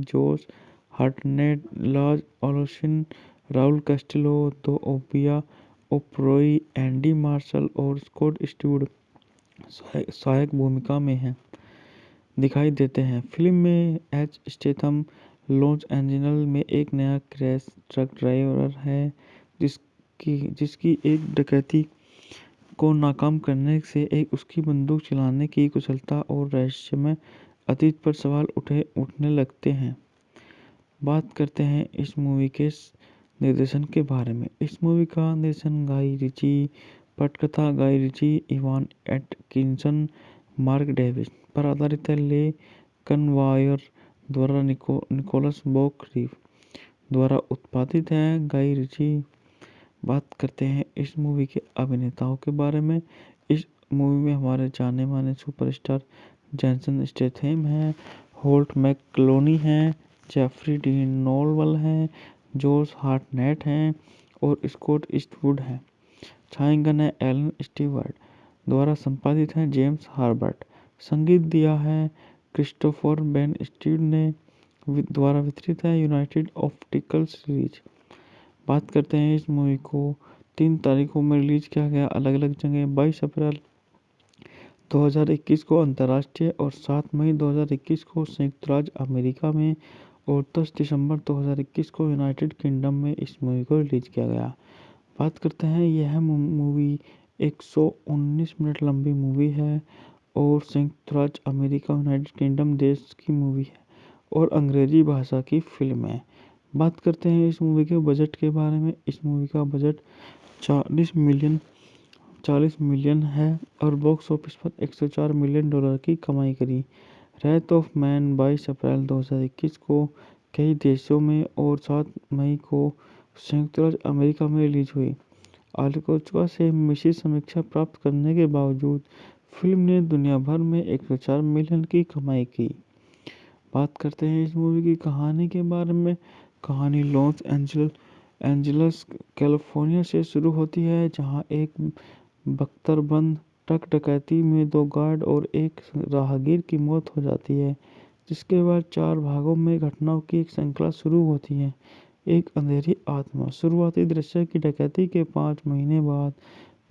जोश हार्टनेट, लाज ओलोशिन, Raul Castillo, DeObia Oparei, Andy Marshall और स्कॉट स्टूअर्ट सहायक भूमिका में हैं दिखाई देते हैं। फिल्म में एच स्टेथम लॉस एंजल्स में एक नया क्रैश ट्रक ड्राइवर है जिसकी एक डकैती को नाकाम करने से एक उसकी बंदूक चलाने की कुशलता और रहस्यमय अतीत पर सवाल उठने लगते हैं। बात करते हैं इस मूवी के निर्देशन के बारे में। इस मूवी का निर्देशन गाई रिची, पटकथा Guy Ritchie, Ivan Atkinson, Mark Davies पर आधारित है। ले कनवायर द्वारा निकोलस बॉक रीव द्वारा उत्पादित है। गाई रिची। बात करते हैं इस मूवी के अभिनेताओं के बारे में। इस मूवी में हमारे जाने माने सुपरस्टार जैसन स्टेथम हैं, होल्ट मैकलोनी हैं, जेफरी डी नोलवल हैं, जोश हार्टनेट हैं और स्कॉट ईस्टवुड हैं। छायांकन है एलन स्टीवर्ट द्वारा संपादित है जेम्स हार्बर्ट। संगीत दिया है क्रिस्टोफर बेन स्टीव ने द्वारा वितरित है यूनाइटेड ऑप्टिकल सीरीज। बात करते हैं इस मूवी को 3 तारीखों में रिलीज किया गया अलग अलग जगह। 22 अप्रैल 2021 को अंतर्राष्ट्रीय और 7 मई 2021 को संयुक्त राज्य अमेरिका में और 10 दिसंबर 2021 को यूनाइटेड किंगडम में इस मूवी को रिलीज किया गया। बात करते हैं यह मूवी 119 मिनट लंबी मूवी है और संयुक्त राज्य अमेरिका यूनाइटेड किंगडम देश की मूवी है और अंग्रेजी भाषा की फिल्म है। बात करते हैं इस मूवी के बजट के बारे में। इस मूवी का बजट 40 मिलियन है और बॉक्स ऑफिस पर 104 मिलियन डॉलर की कमाई करी। रेथ ऑफ मैन 22 अप्रैल 2021 को कई देशों में और 7 मई को संयुक्त राज्य अमेरिका में रिलीज हुई। आलोचकों से मिश्रित समीक्षा प्राप्त करने के बावजूद फिल्म ने दुनिया भर में 104 मिलियन की कमाई की। बात करते हैं इस मूवी की कहानी के बारे में। कहानी लॉस एंजल्स कैलिफोर्निया से शुरू होती है जहां एक बख्तरबंद ट्रक डकैती में 2 गार्ड और एक राहगीर की मौत हो जाती है, जिसके बाद 4 भागों में घटनाओं की एक श्रृंखला शुरू होती है। एक अंधेरी आत्मा। शुरुआती दृश्य की डकैती के 5 महीने बाद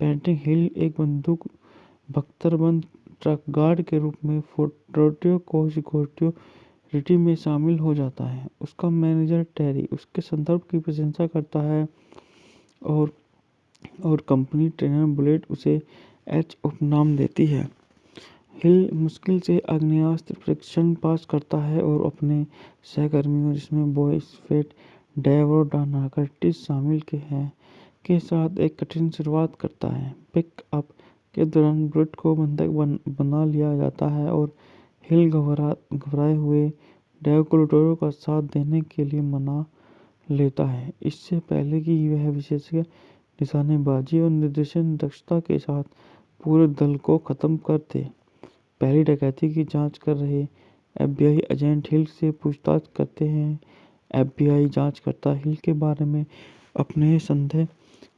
पेंटिंग हिल एक बंदूक बख्तरबंद ट्रक गार्ड के रूप में फोर्ट सिक्योरिटी में शामिल हो जाता है। उसका मैनेजर टेरी उसके संदर्भ की प्रशंसा करता है और कंपनी ट्रेनर बुलेट उसे एच उपनाम देती है। हिल मुश्किल से आग्नेयास्त्र परीक्षण पास करता है और अपने सहकर्मियों जिसमें बॉयस फेट डेव और डाना कर्टिस शामिल के साथ एक कठिन शुरुआत करता है। पिक अप के दौरान बुलेट को बंधक बना लिया जाता है और हिल घबराए हुए डेव को लुटेरों का साथ देने के लिए मना लेता है, इससे पहले कि वह विशेषज्ञ निशानेबाजी और निर्देशन दक्षता के साथ पूरे दल को खत्म कर दे। पहली डकैती की जांच कर रहे एफबीआई एजेंट हिल से पूछताछ करते हैं। एफबीआई जांचकर्ता हिल के बारे में अपने संदेह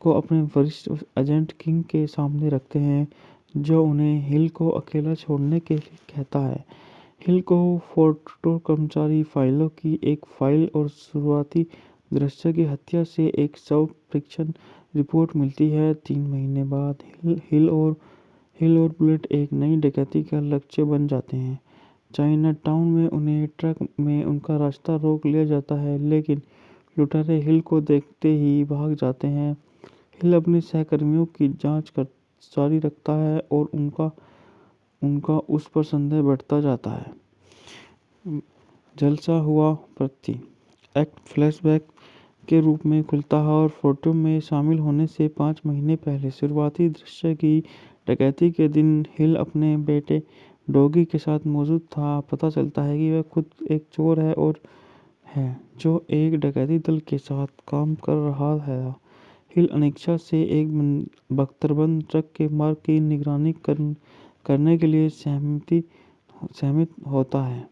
को अपने वरिष्ठ एजेंट किंग के सामने रखते हैं, जो उन्हें हिल को अकेला छोड़ने के लिए कहता है। हिल को फोर्ट कर्मचारी फाइलों की एक फाइल और शुरुआती दृश्य की हत्या से एक शव परीक्षण रिपोर्ट मिलती है। 3 महीने बाद हिल और बुलेट एक नई डकैती का लक्ष्य बन जाते हैं। चाइना टाउन में उन्हें ट्रक में उनका रास्ता रोक लिया जाता है, लेकिन लुटेरे हिल को देखते ही भाग जाते हैं। हिल अपने सहकर्मियों की जांच जारी रखता है और उनका उस पर संदेह बढ़ता जाता है। जलसा हुआ प्रति एक्ट फ्लैशबैक के रूप में खुलता है और फोटो में शामिल होने से 5 महीने पहले शुरुआती दृश्य की डकैती के दिन हिल अपने बेटे डॉगी के साथ मौजूद था। पता चलता है कि वह खुद एक चोर है जो एक डकैती दल के साथ काम कर रहा है। हिल अनिच्छा से एक बख्तरबंद ट्रक के मार्ग की निगरानी करने के लिए सहमत होता है।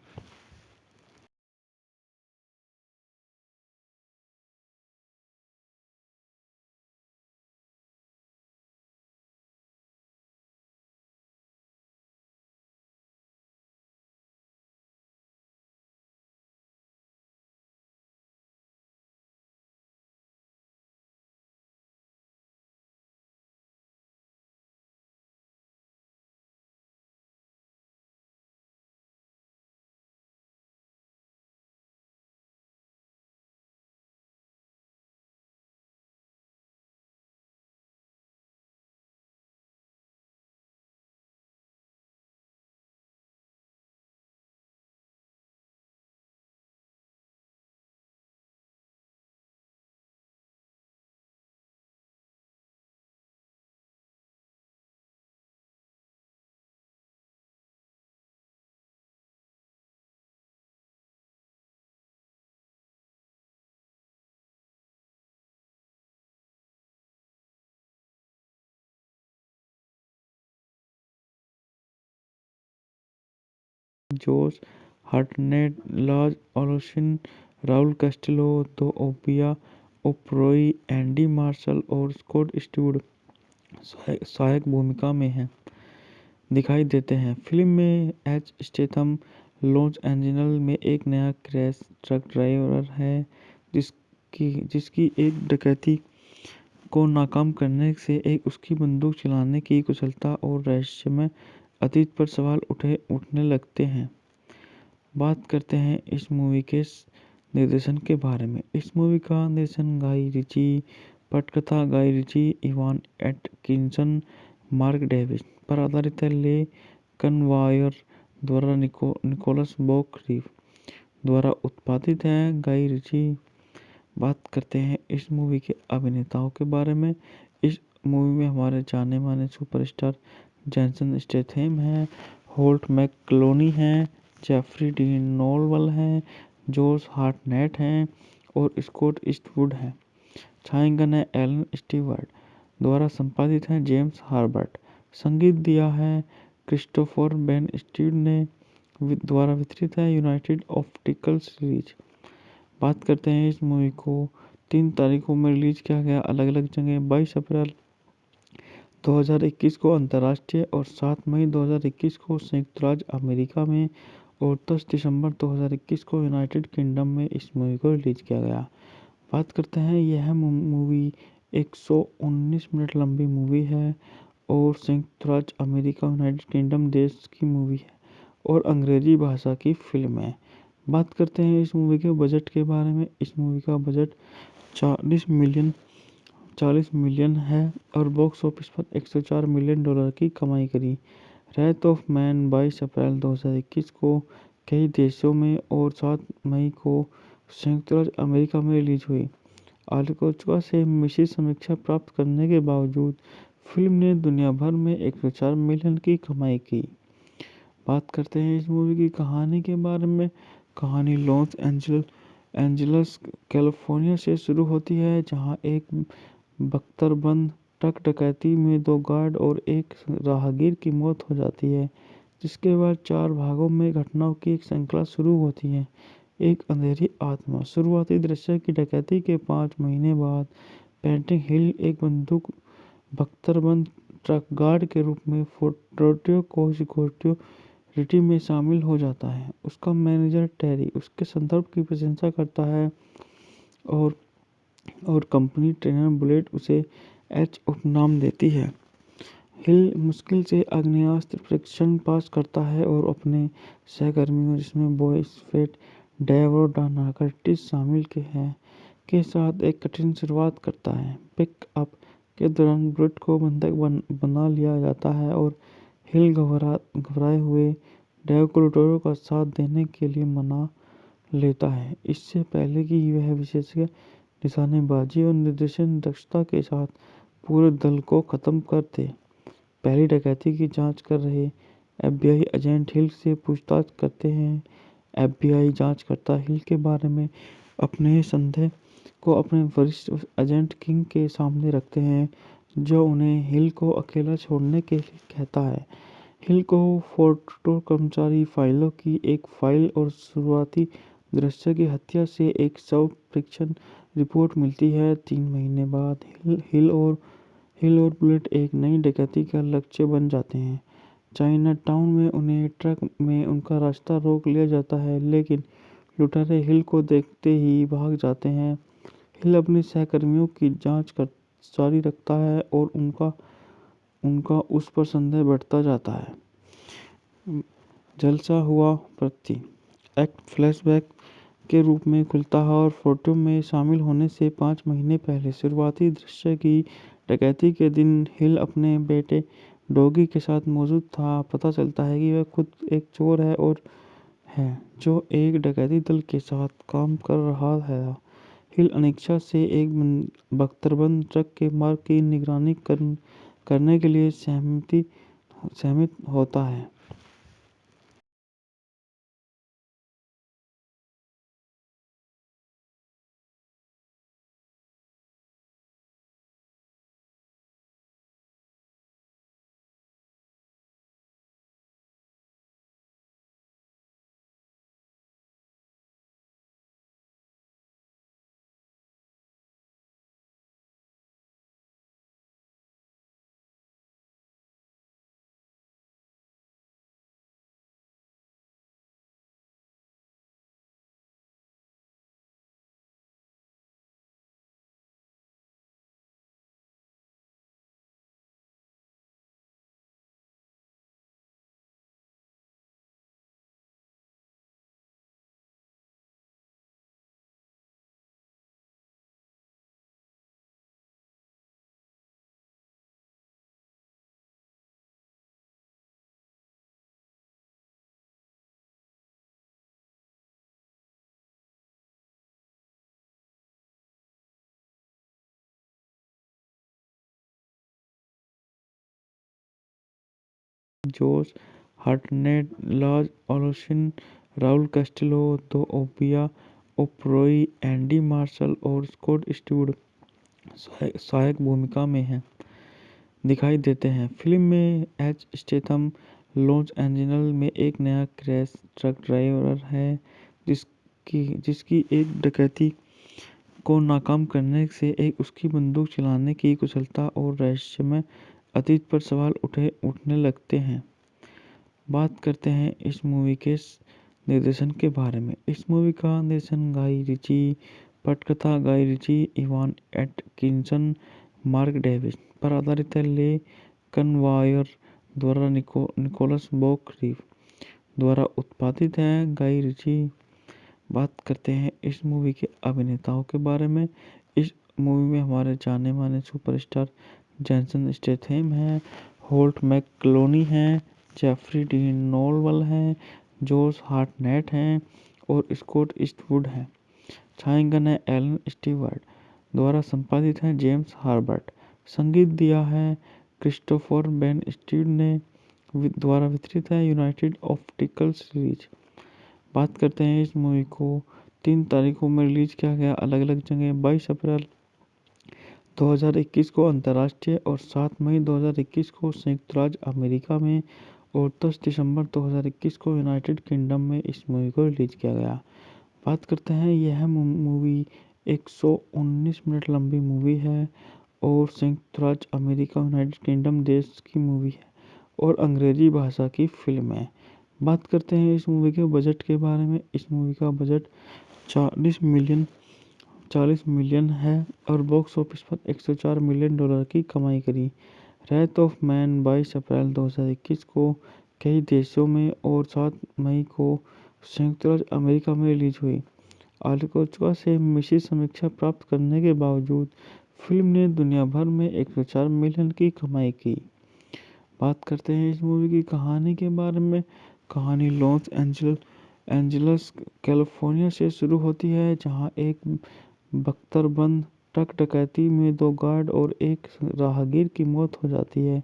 जोश हार्टनेट, लाज ओलोशिन, Raul Castillo, DeObia Oparei, Andy Marshall और स्कॉट स्टूअर्ट सहायक भूमिका में हैं दिखाई देते हैं। फिल्म में एच स्टेथम लॉस एंजल्स में एक नया क्रैश ट्रक ड्राइवर है जिसकी एक डकैती को नाकाम करने से एक उसकी बंदूक चलाने की कुशलता और रहस्यमय अतीत पर सवाल उठने लगते हैं। बात करते हैं इस मूवी के निर्देशन के बारे में। इस मूवी का निर्देशन गाई रिची, पटकथा Guy Ritchie, Ivan Atkinson, Mark Davies पर आधारित है। ले कनवायर द्वारा निकोलस बॉक रीव द्वारा उत्पादित है। गाई रिची। बात करते हैं इस मूवी के अभिनेताओं के बारे में। इस मूवी में हमारे जाने माने सुपरस्टार जेसन स्टेथम हैं, होल्ट मैकलोनी हैं, जेफरी डीन नोलवल हैं, जोश हार्टनेट हैं और स्कॉट ईस्टवुड हैं। छायांकन है एलन स्टीवर्ट द्वारा संपादित है। जेम्स हार्बर्ट। संगीत दिया है क्रिस्टोफर बेन स्टीव ने द्वारा वितरित है। United optical series. बात करते हैं इस मूवी को 3 तारीखों में रिलीज किया गया अलग अलग जगह। 22 अप्रैल 2021 को अंतर्राष्ट्रीय और 7 मई 2021 को संयुक्त राज्य अमेरिका में और 10 दिसंबर 2021 को यूनाइटेड किंगडम में इस मूवी को रिलीज किया गया। बात करते हैं यह मूवी 119 मिनट लंबी मूवी है और संयुक्त राज्य अमेरिका यूनाइटेड किंगडम देश की मूवी है और अंग्रेजी भाषा की फिल्म है। बात करते हैं इस मूवी के बजट के बारे में। इस मूवी का बजट 40 मिलियन है और बॉक्स ऑफिस पर 104 मिलियन डॉलर की कमाई करी। रेथ ऑफ मैन 22 अप्रैल 2021 को कई देशों में और 7 मई को संयुक्त राज्य अमेरिका में रिलीज हुई। आलोचकों से मिश्रित समीक्षा प्राप्त करने के बावजूद फिल्म ने दुनिया भर में 104 मिलियन की कमाई की। बात करते हैं इस मूवी की कहानी के बारे में। कहानी लॉस एंजल्स कैलिफोर्निया से शुरू होती है, जहां एक बख्तरबंद ट्रक डकैती में 2 गार्ड और एक राहगीर की मौत हो जाती है, जिसके बाद 4 भागों में घटनाओं की एक श्रृंखला शुरू होती है। एक अंधेरी आत्मा। शुरुआती दृश्य की डकैती के 5 महीने बाद पेंटिंग हिल एक बंदूक बख्तरबंद ट्रक गार्ड के रूप में फोर्ट को सिक्योरिटी में शामिल हो जाता है। उसका मैनेजर टेरी उसके संदर्भ की प्रशंसा करता है और कंपनी ट्रेनर बुलेट उसे एच उपनाम देती है। हिल मुश्किल से आग्नेयास्त्र परीक्षण पास करता है और अपने सहकर्मियों, जिसमें बॉयस फेट, डेव और डाना कर्टिस शामिल के साथ एक कठिन शुरुआत करता है। पिक अप के दौरान बुलेट को बंधक बना लिया जाता है और हिल घबराए हुए डेव को लुटेरों का साथ देने के लिए मना लेता है, इससे पहले कि वह विशेषज्ञ निशानेबाजी और निर्देशन दक्षता के साथ पूरे दल को खत्म कर दे। पहली डकैती की जांच कर रहे एफबीआई एजेंट हिल से पूछताछ करते हैं। एफबीआई जांचकर्ता हिल के बारे में अपने संदेह को अपने वरिष्ठ एजेंट किंग के सामने रखते हैं, जो उन्हें हिल को अकेला छोड़ने के लिए कहता है। हिल को फोर्ट कर्मचारी फाइलों की एक फाइल और शुरुआती दृश्य की हत्या से एक शव परीक्षण रिपोर्ट मिलती है। 3 महीने बाद हिल और बुलेट एक नई डकैती का लक्ष्य बन जाते हैं। चाइना टाउन में उन्हें ट्रक में उनका रास्ता रोक लिया जाता है, लेकिन लुटेरे हिल को देखते ही भाग जाते हैं। हिल अपने सहकर्मियों की जांच जारी रखता है और उनका उस पर संदेह बढ़ता जाता है। जलसा हुआ प्रति एक्ट फ्लैशबैक के रूप में खुलता है और फोटो में शामिल होने से 5 महीने पहले शुरुआती दृश्य की डकैती के दिन हिल अपने बेटे डॉगी के साथ मौजूद था। पता चलता है कि वह खुद एक चोर है जो एक डकैती दल के साथ काम कर रहा है। हिल अनिच्छा से एक बख्तरबंद ट्रक के मार्ग की निगरानी करने के लिए सहमत होता है। जोश हार्टनेट, लाज ओलोशिन, Raul Castillo, DeObia Oparei, Andy Marshall और स्कॉट स्टूड सहायक भूमिका में दिखाई देते हैं। फिल्म में एच स्टेथम लॉस एंजल्स में एक नया क्रैश ट्रक ड्राइवर है जिसकी एक डकैती को नाकाम करने से एक उसकी बंदूक चलाने की कुशलता और रहस्यमय अतीत पर सवाल उठने लगते हैं। बात करते हैं इस मूवी के निर्देशन के बारे में। इस मूवी का निर्देशन गाई रिची, पटकथा Guy Ritchie, Ivan Atkinson, Mark Davies पर आधारित है। ले कनवायर द्वारा निकोलस बोक रीव द्वारा उत्पादित है। गाई रिची। बात करते हैं इस मूवी के अभिनेताओं के बारे में। इस मूवी में हमारे जाने माने सुपरस्टार जेसन स्टेथम है, होल्ट मैकलोनी है, जेफरी डी नोलवल है, जोश हार्टनेट है और स्कॉट ईस्टवुड है। छायांकन है एलन स्टीवर्ट द्वारा संपादित है। जेम्स हार्बर्ट। संगीत दिया है क्रिस्टोफर बेन स्टीड ने द्वारा वितरित है। United optical series. बात करते हैं इस मूवी को 3 तारीखों में रिलीज किया गया अलग अलग जगह। 22 अप्रैल 2021 को अंतर्राष्ट्रीय और 7 मई 2021 को संयुक्त राज्य अमेरिका में और 10 दिसंबर 2021 को यूनाइटेड किंगडम में इस मूवी को रिलीज किया गया। बात करते हैं यह मूवी 119 मिनट लंबी मूवी है और संयुक्त राज्य अमेरिका यूनाइटेड किंगडम देश की मूवी है और अंग्रेजी भाषा की फिल्म है। बात करते हैं इस मूवी के बजट के बारे में। इस मूवी का बजट 40 मिलियन है और बॉक्स ऑफिस पर 104 मिलियन डॉलर की कमाई करी। रेथ ऑफ मैन 22 अप्रैल 2021 को कई देशों में और 7 मई को संयुक्त राज्य अमेरिका में रिलीज हुई। आलोचकों से मिश्रित समीक्षा प्राप्त करने के बावजूद फिल्म ने दुनिया भर में 104 मिलियन की कमाई की। बात करते हैं इस मूवी की कहानी के बारे में। कहानी लॉस एंजल्स कैलिफोर्निया से शुरू होती है, जहां एक बख्तरबंद ट्रक डकैती में 2 गार्ड और एक राहगीर की मौत हो जाती है,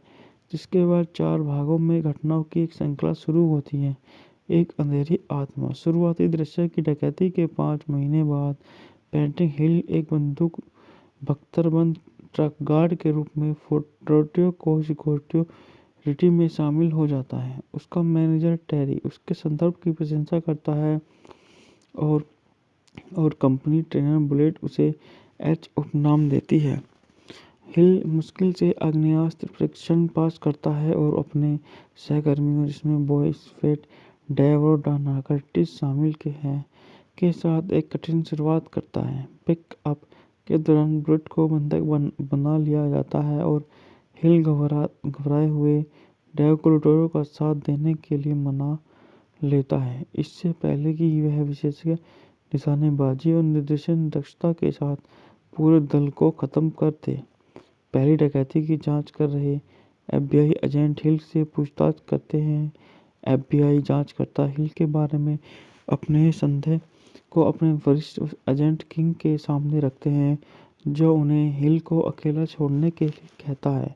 जिसके बाद 4 भागों में घटनाओं की एक श्रृंखला शुरू होती है। एक अंधेरी आत्मा। शुरुआती दृश्य की डकैती के 5 महीने बाद पेंटिंग हिल एक बंदूक बख्तरबंद ट्रक गार्ड के रूप में फोर्ट को सिक्योरिटी में शामिल हो जाता है। उसका मैनेजर टेरी उसके संदर्भ की प्रशंसा करता है और कंपनी ट्रेनर बुलेट उसे एच उपनाम देती है। हिल मुश्किल से आग्नेयास्त्र परीक्षण पास करता है और अपने सहकर्मियों, जिसमें बॉयस फेट, डेव और डाना कर्टिस शामिल के साथ एक कठिन शुरुआत करता है। पिक अप के दौरान बुलेट को बंधक बना लिया जाता है और हिल घबराए हुए डेव को लुटेरों का साथ देने के लिए मना लेता है, इससे पहले कि वह विशेषज्ञ निशानेबाजी और निर्देशन दक्षता के साथ पूरे दल को खत्म कर दे। पहली डकैती की जांच कर रहे एफबीआई एजेंट हिल से पूछताछ करते हैं। एफबीआई जांचकर्ता हिल के बारे में अपने संदेह को अपने वरिष्ठ एजेंट किंग के सामने रखते हैं, जो उन्हें हिल को अकेला छोड़ने के लिए कहता है।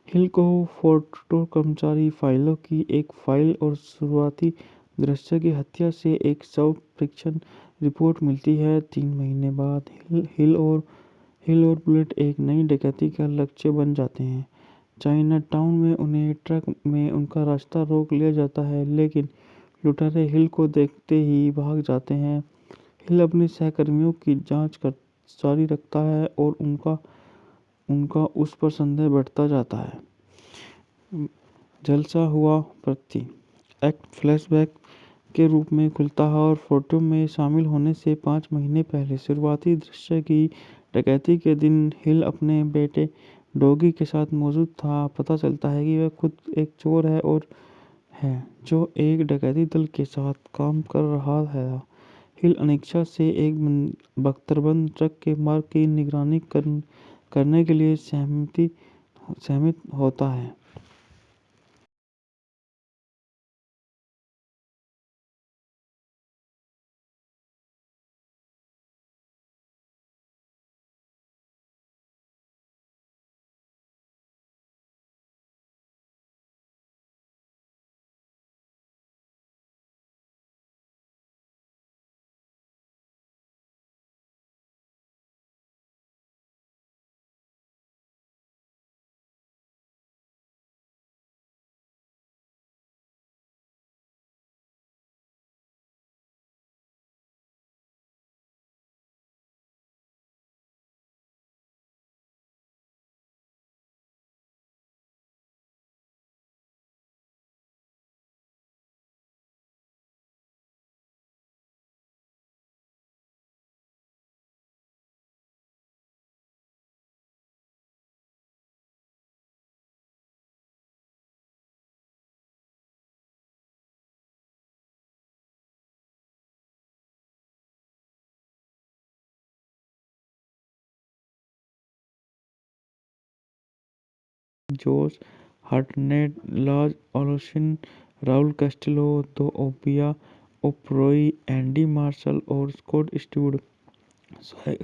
हिल को फोर्टो कर्मचारी फाइलों की एक फाइल और शुरुआती दृश्य की हत्या से एक शव परीक्षण रिपोर्ट मिलती है। 3 महीने बाद हिल और बुलेट एक नई डकैती का लक्ष्य बन जाते हैं। चाइना टाउन में उन्हें ट्रक में उनका रास्ता रोक लिया जाता है, लेकिन लुटेरे हिल को देखते ही भाग जाते हैं। हिल अपने सहकर्मियों की जांच जारी रखता है और उनका उस पर संदेह बढ़ता जाता है। झलसा हुआ प्रति एक्ट फ्लैशबैक के रूप में खुलता है और फोटो में शामिल होने से 5 महीने पहले शुरुआती दृश्य की डकैती के दिन हिल अपने बेटे डॉगी के साथ मौजूद था। पता चलता है कि वह खुद एक चोर है जो एक डकैती दल के साथ काम कर रहा है। हिल अनिच्छा से एक बख्तरबंद ट्रक के मार्ग की निगरानी करने के लिए सहमत होता है। जोश हार्टनेट, लाज ओलोशिन, Raul Castillo, DeObia Oparei, Andy Marshall और स्कॉट स्टूअर्ट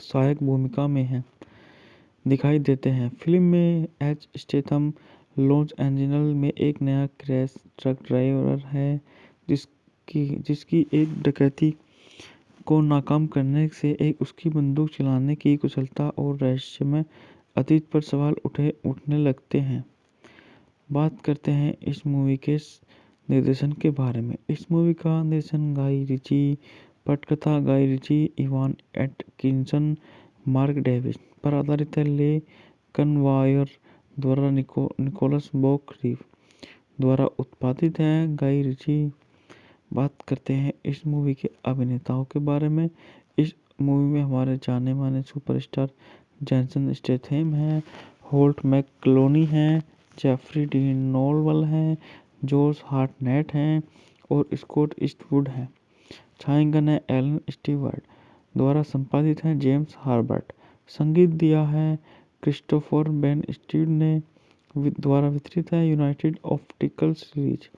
सहायक भूमिका में हैं दिखाई देते हैं। फिल्म में एच स्टेथम लॉस एंजलिस में एक नया क्रैश ट्रक ड्राइवर है जिसकी एक डकैती को नाकाम करने से एक उसकी बंदूक चलाने की कुशलता और रहस्यमय अतीत पर सवाल उठने लगते हैं। बात करते हैं इस मूवी के निर्देशन के बारे में। इस मूवी का निर्देशन गाई रिची, पटकथा Guy Ritchie, Ivan Atkinson, Mark Davies पर आधारित है। ले कनवायर द्वारा निकोलस बॉक रीव द्वारा उत्पादित है। गाई रिची। बात करते हैं इस मूवी के अभिनेताओं के बारे में। इस मूवी में हमारे जाने माने सुपरस्टार जैसन स्टेथम हैं, होल्ट मैकलोनी हैं, जेफरी डी नोलवल हैं, जोश हार्टनेट हैं और स्कॉट ईस्टवुड हैं। छायांकन है एलन स्टीवर्ट द्वारा संपादित है जेम्स हार्बर्ट। संगीत दिया है क्रिस्टोफर बेन स्टीव ने द्वारा वितरित है यूनाइटेड ऑप्टिकल सीरीज।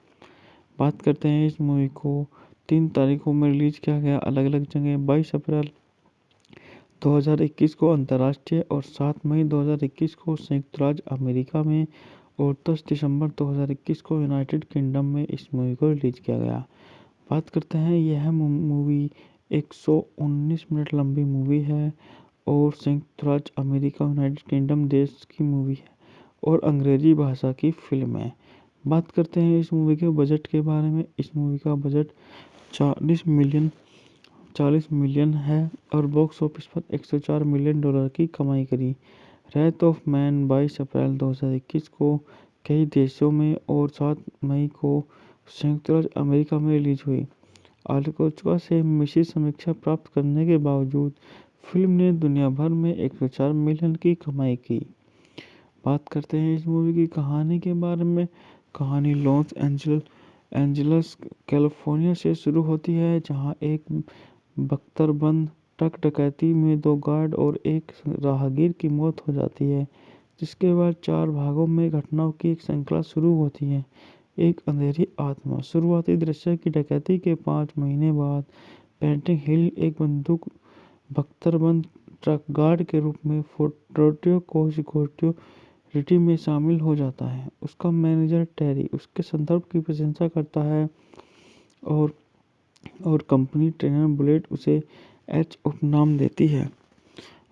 बात करते हैं इस मूवी को 3 तारीखों में रिलीज किया गया अलग अलग जगह। 22 अप्रैल 2021 को अंतर्राष्ट्रीय और 7 मई 2021 को संयुक्त राज्य अमेरिका में और 10 दिसंबर 2021 को यूनाइटेड किंगडम में इस मूवी को रिलीज किया गया। बात करते हैं यह मूवी 119 मिनट लंबी मूवी है और संयुक्त राज्य अमेरिका यूनाइटेड किंगडम देश की मूवी है और अंग्रेजी भाषा की फिल्म है। बात करते हैं इस मूवी के बजट के बारे में। इस मूवी का बजट 40 मिलियन है और बॉक्स ऑफिस पर 104 मिलियन डॉलर की कमाई करी। रेथ ऑफ मैन 22 अप्रैल 2021 को कई देशों में और 7 मई को संयुक्त राज्य अमेरिका में रिलीज हुई। आलोचकों से मिश्रित समीक्षा प्राप्त करने के बावजूद फिल्म ने दुनिया भर में 104 मिलियन की कमाई की। बात करते हैं इस मूवी की कहानी के बारे में। कहानी लॉस एंजलस कैलिफोर्निया से शुरू होती है जहां एक बख्तरबंद ट्रक डकैती में 2 गार्ड और एक राहगीर की मौत हो जाती है, जिसके बाद 4 भागों में घटनाओं की एक श्रृंखला शुरू होती है। एक अंधेरी आत्मा। शुरुआती दृश्य की डकैती के 5 महीने बाद पेंटिंग हिल एक बंदूक बख्तरबंद ट्रक गार्ड के रूप में फोर्टो को सिक्योरिटी में शामिल हो जाता है। उसका मैनेजर टेरी उसके संदर्भ की प्रशंसा करता है और कंपनी ट्रेनर बुलेट उसे एच उपनाम देती है।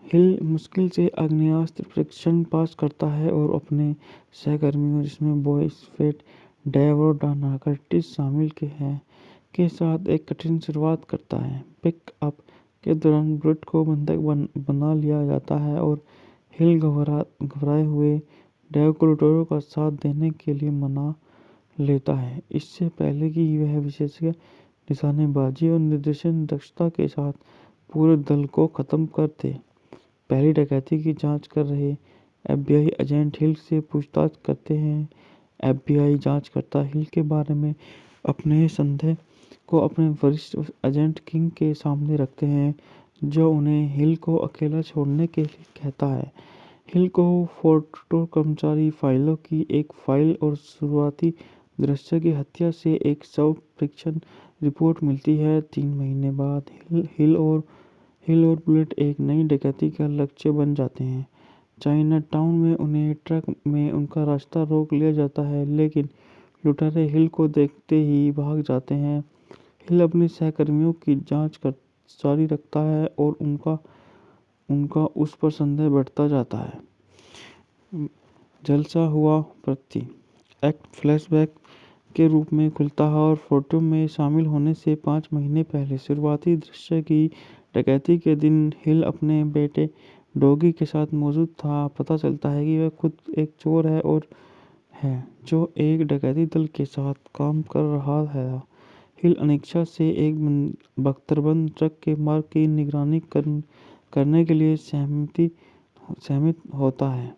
हिल मुश्किल से आग्नेयास्त्र परीक्षण पास करता है और अपने सहकर्मियों जिसमें बॉयज फेट डेव और डाना कर्टिस शामिल के साथ एक कठिन शुरुआत करता है। पिक अप के दौरान बुलेट को बंधक बना लिया जाता है और हिल घबराए हुए डेव को लुटेरों का साथ देने के लिए मना लेता है, इससे पहले कि वह विशेषज्ञ निशानेबाजी और निर्देशन दक्षता के साथ पूरे दल को खत्म कर दे। पहली डकैती की जांच कर रहे एफबीआई एजेंट हिल से पूछताछ करते हैं। एफबीआई जांचकर्ता हिल के बारे में अपने संदेह को अपने वरिष्ठ एजेंट किंग के सामने रखते हैं, जो उन्हें हिल को अकेला छोड़ने के लिए कहता है। हिल को फोर्टो कर्मचारी फाइलों की एक फाइल और शुरुआती दृश्य की हत्या से एक शव परीक्षण रिपोर्ट मिलती है। 3 महीने बाद हिल और बुलेट एक नई डकैती का लक्ष्य बन जाते हैं। चाइना टाउन में उन्हें ट्रक में उनका रास्ता रोक लिया जाता है, लेकिन लुटेरे हिल को देखते ही भाग जाते हैं। हिल अपने सहकर्मियों की जांच जारी रखता है और उनका उस पर संदेह बढ़ता जाता है। जलसा हुआ प्रति एक्ट फ्लैशबैक के रूप में खुलता है और फोटो में शामिल होने से 5 महीने पहले शुरुआती दृश्य की डकैती के दिन हिल अपने बेटे डॉगी के साथ मौजूद था। पता चलता है कि वह खुद एक चोर है जो एक डकैती दल के साथ काम कर रहा है। हिल अनिच्छा से एक बख्तरबंद ट्रक के मार्ग की निगरानी करने के लिए सहमत होता है।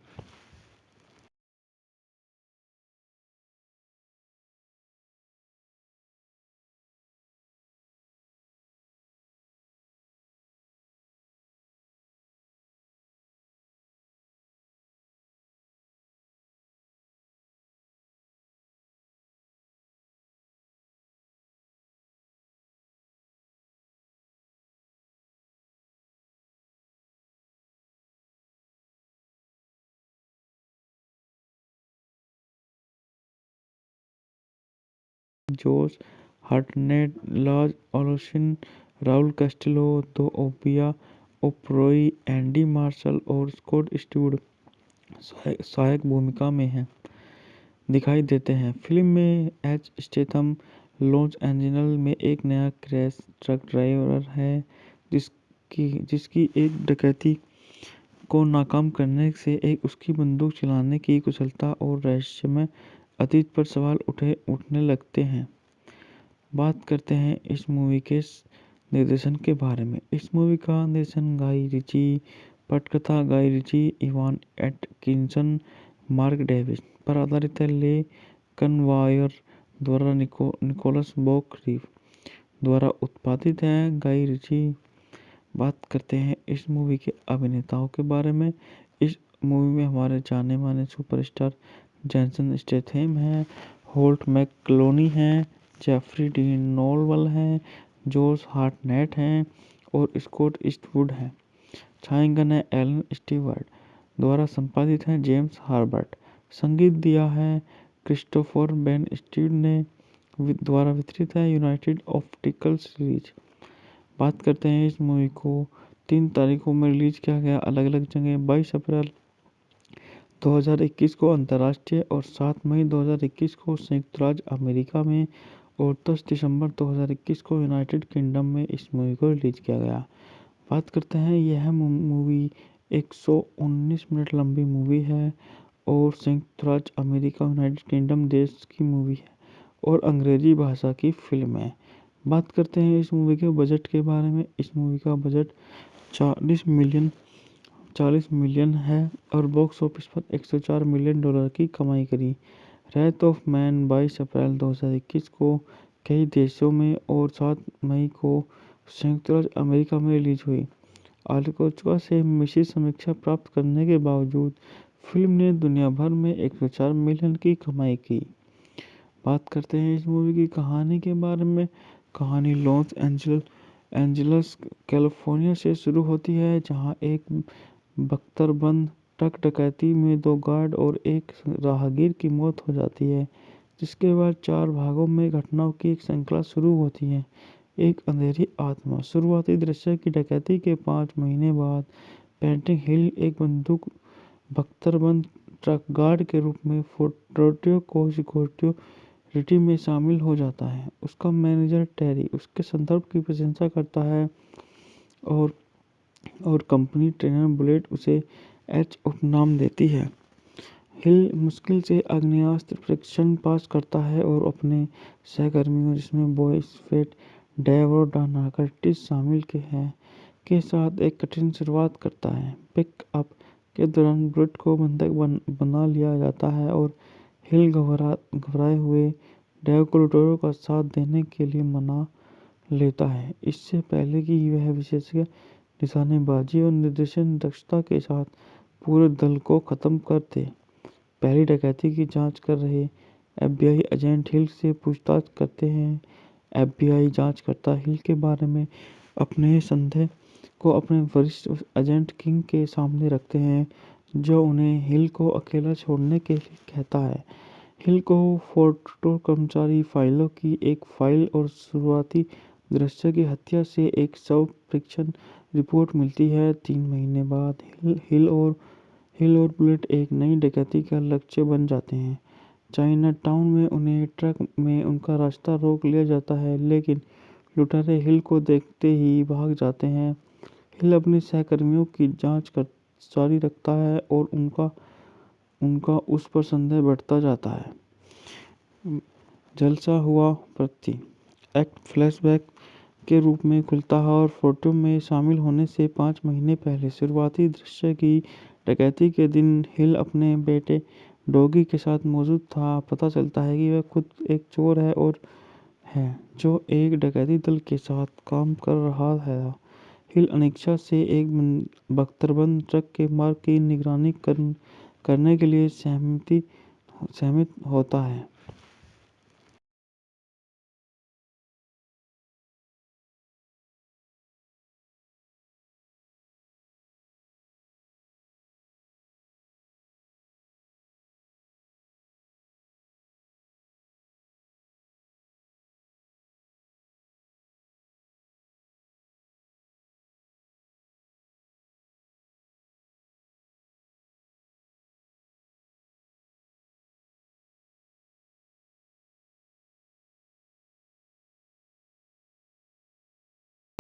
जोश हार्टनेट, लाज ओलोशिन, Raul Castillo, DeObia Oparei, Andy Marshall और स्कॉट स्टूअर्ट सहायक भूमिका में हैं दिखाई देते हैं। फिल्म में एच स्टेथम लॉस एंजल्स में एक नया क्रैश ट्रक ड्राइवर है जिसकी एक डकैती को नाकाम करने से एक उसकी बंदूक चलाने की कुशलता और रहस्यमय अतीत पर सवाल उठने लगते हैं। बात करते हैं इस मूवी के निर्देशन के बारे में। इस मूवी का निर्देशन गाई रिची, पटकथा Guy Ritchie, Ivan Atkinson, Mark Davies पर आधारित है। ले कनवायर द्वारा निकोलस बॉक रीव द्वारा उत्पादित है। गाई रिची। बात करते हैं इस मूवी के अभिनेताओं के बारे में। इस मूवी में हमारे जाने माने सुपरस्टार जैसन स्टेथम हैं, होल्ट मैकलोनी हैं, जेफरी डी नोलवल हैं, जोश हार्टनेट हैं और स्कॉट ईस्टवुड हैं। छायांकन है एलन स्टीवर्ट द्वारा संपादित है जेम्स हार्बर्ट। संगीत दिया है क्रिस्टोफर बेन स्टीव ने द्वारा वितरित है यूनाइटेड ऑप्टिकल सीरीज। बात करते हैं इस मूवी को 3 तारीखों में रिलीज किया गया अलग अलग जगह। 22 अप्रैल 2021 को अंतर्राष्ट्रीय और 7 मई 2021 को संयुक्त राज्य अमेरिका में और 10 दिसंबर 2021 को यूनाइटेड किंगडम में इस मूवी को रिलीज किया गया। बात करते हैं यह मूवी 119 मिनट लंबी मूवी है और संयुक्त राज्य अमेरिका यूनाइटेड किंगडम देश की मूवी है और अंग्रेजी भाषा की फिल्म है। बात करते हैं इस मूवी के बजट के बारे में। इस मूवी का बजट 40 मिलियन है और बॉक्स ऑफिस पर 104 मिलियन डॉलर की कमाई करी। रेथ ऑफ मैन 22 अप्रैल 2021 को कई देशों में और 7 मई को संयुक्त राज्य अमेरिका में रिलीज हुई। आलोचकों से मिश्रित समीक्षा प्राप्त करने के बावजूद फिल्म ने दुनिया भर में 104 मिलियन की कमाई की। बात करते हैं इस मूवी की कहानी के बारे में। कहानी लॉस एंजल्स कैलिफोर्निया से शुरू होती है जहां एक बख्तरबंद ट्रक डकैती में 2 गार्ड और एक राहगीर की मौत हो जाती है, जिसके बाद 4 भागों में घटनाओं की एक श्रृंखला शुरू होती है। एक अंधेरी आत्मा। शुरुआती दृश्य की डकैती के 5 महीने बाद पेंटिंग हिल एक बंदूक बख्तरबंद ट्रक गार्ड के रूप में फोर्ट को सिक्योरिटी में शामिल हो जाता है। उसका मैनेजर टेरी उसके संदर्भ की प्रशंसा करता है और कंपनी ट्रेनर बुलेट उसे एच उपनाम देती है। हिल मुश्किल से आग्नेयास्त्र परीक्षण पास करता है और अपने सहकर्मियों जिसमें बॉयस फेट डेव और डाना कर्टिस शामिल के साथ एक कठिन शुरुआत करता है। पिक अप के दौरान बुलेट को बंधक बना लिया जाता है और हिल घबराए हुए डेव को लुटेरों का साथ देने के लिए मना लेता है, इससे पहले कि वह विशेषज्ञ निशानेबाजी और निर्देशन दक्षता के साथ पूरे दल को खत्म कर दे। पहली डकैती की जांच कर रहे एफबीआई एजेंट हिल से पूछताछ करते हैं। एफबीआई जांचकर्ता हिल के बारे में अपने संदेह को अपने वरिष्ठ एजेंट किंग के सामने रखते हैं, जो उन्हें हिल को अकेला छोड़ने के लिए कहता है। हिल को फोर्ट कर्मचारी फाइलों की एक फाइल और शुरुआती दृश्य की हत्या से एक शव परीक्षण रिपोर्ट मिलती है। 3 महीने बाद हिल और बुलेट एक नई डकैती का लक्ष्य बन जाते हैं। चाइना टाउन में उन्हें ट्रक में उनका रास्ता रोक लिया जाता है, लेकिन लुटेरे हिल को देखते ही भाग जाते हैं। हिल अपने सहकर्मियों की जांच जारी रखता है और उनका उस पर संदेह बढ़ता जाता है। जलसा हुआ प्रति एक्ट फ्लैशबैक के रूप में खुलता है और फोटो में शामिल होने से 5 महीने पहले शुरुआती दृश्य की डकैती के दिन हिल अपने बेटे डॉगी के साथ मौजूद था। पता चलता है कि वह खुद एक चोर है जो एक डकैती दल के साथ काम कर रहा है। हिल अनिच्छा से एक बख्तरबंद ट्रक के मार्ग की निगरानी करने के लिए सहमत होता है।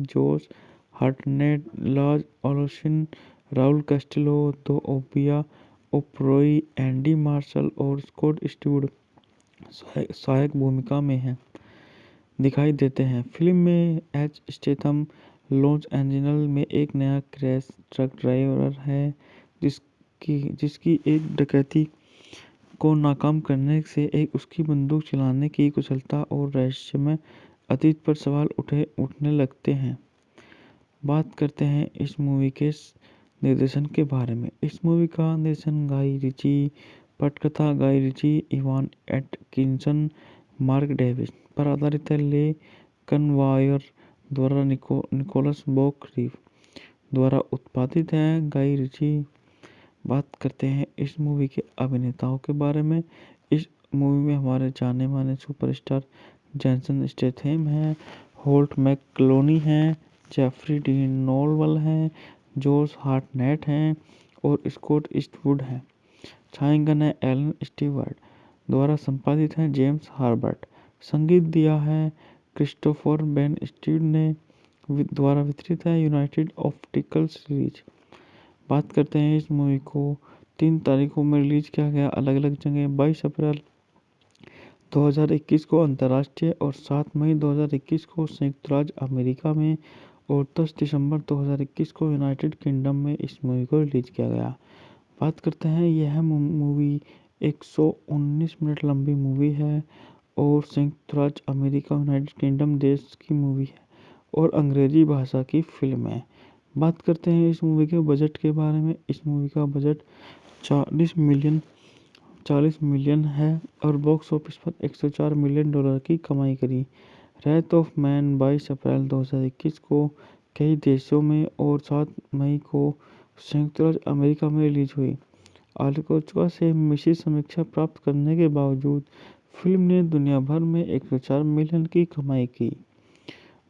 जोश हार्टनेट, लाज ओलोशिन, Raul Castillo, DeObia Oparei, Andy Marshall और स्कॉट स्टूअर्ट सहायक भूमिका में हैं दिखाई देते हैं। फिल्म में एच स्टेथम लॉस एंजल्स में एक नया क्रैश ट्रक ड्राइवर है जिसकी एक डकैती को नाकाम करने से उसकी बंदूक चलाने की कुशलता और रहस्यमय अतीत पर सवाल उठने लगते हैं। बात करते हैं इस मूवी के निर्देशन के बारे में। इस मूवी का निर्देशन गाई रिची, पटकथा Guy Ritchie, Ivan Atkinson, Mark Davies पर आधारित है। ले कनवायर द्वारा निकोलस बॉक रीव द्वारा उत्पादित है। गाई रिची। बात करते हैं इस मूवी के अभिनेताओं के बारे में। इस मूवी में हमारे जाने माने सुपरस्टार जेसन स्टेथम हैं, होल्ट मैकलोनी हैं, जेफरी डीन नोलवल हैं, जोश हार्टनेट हैं और स्कॉट ईस्टवुड हैं। छायांकन है एलन स्टीवर्ट द्वारा संपादित है जेम्स हार्बर्ट। संगीत दिया है क्रिस्टोफर बेन स्टीव ने द्वारा वितरित है यूनाइटेड ऑप्टिकल सीरीज। बात करते हैं इस मूवी को 3 तारीखों में रिलीज किया गया अलग अलग जगह। 22 अप्रैल 2021 को अंतर्राष्ट्रीय और 7 मई 2021 को संयुक्त राज्य अमेरिका में और 10 दिसंबर 2021 को यूनाइटेड किंगडम में इस मूवी को रिलीज किया गया। बात करते हैं यह मूवी 119 मिनट लंबी मूवी है और संयुक्त राज्य अमेरिका यूनाइटेड किंगडम देश की मूवी है और अंग्रेजी भाषा की फिल्म है। बात करते हैं इस मूवी के बजट के बारे में। इस मूवी का बजट 40 मिलियन है और बॉक्स ऑफिस पर 104 मिलियन डॉलर की कमाई करी। रेथ ऑफ मैन 22 अप्रैल 2021 को कई देशों में और 7 मई को संयुक्त राज्य अमेरिका में रिलीज हुई। आलोचकों से मिश्रित समीक्षा प्राप्त करने के बावजूद फिल्म ने दुनिया भर में 104 मिलियन की कमाई की।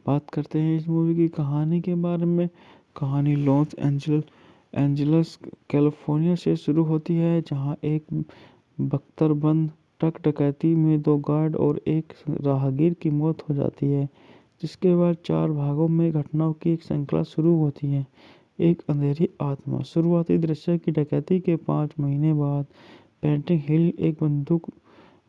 बात करते हैं इस मूवी की कहानी के बारे में। कहानी लॉस एंजल्स कैलिफोर्निया से शुरू होती है, जहां एक बख्तरबंद ट्रक डकैती में 2 गार्ड और एक राहगीर की मौत हो जाती है, जिसके बाद 4 भागों में घटनाओं की एक श्रृंखला शुरू होती है। एक अंधेरी आत्मा। शुरुआती दृश्य की डकैती के 5 महीने बाद पेंटिंग हिल एक बंदूक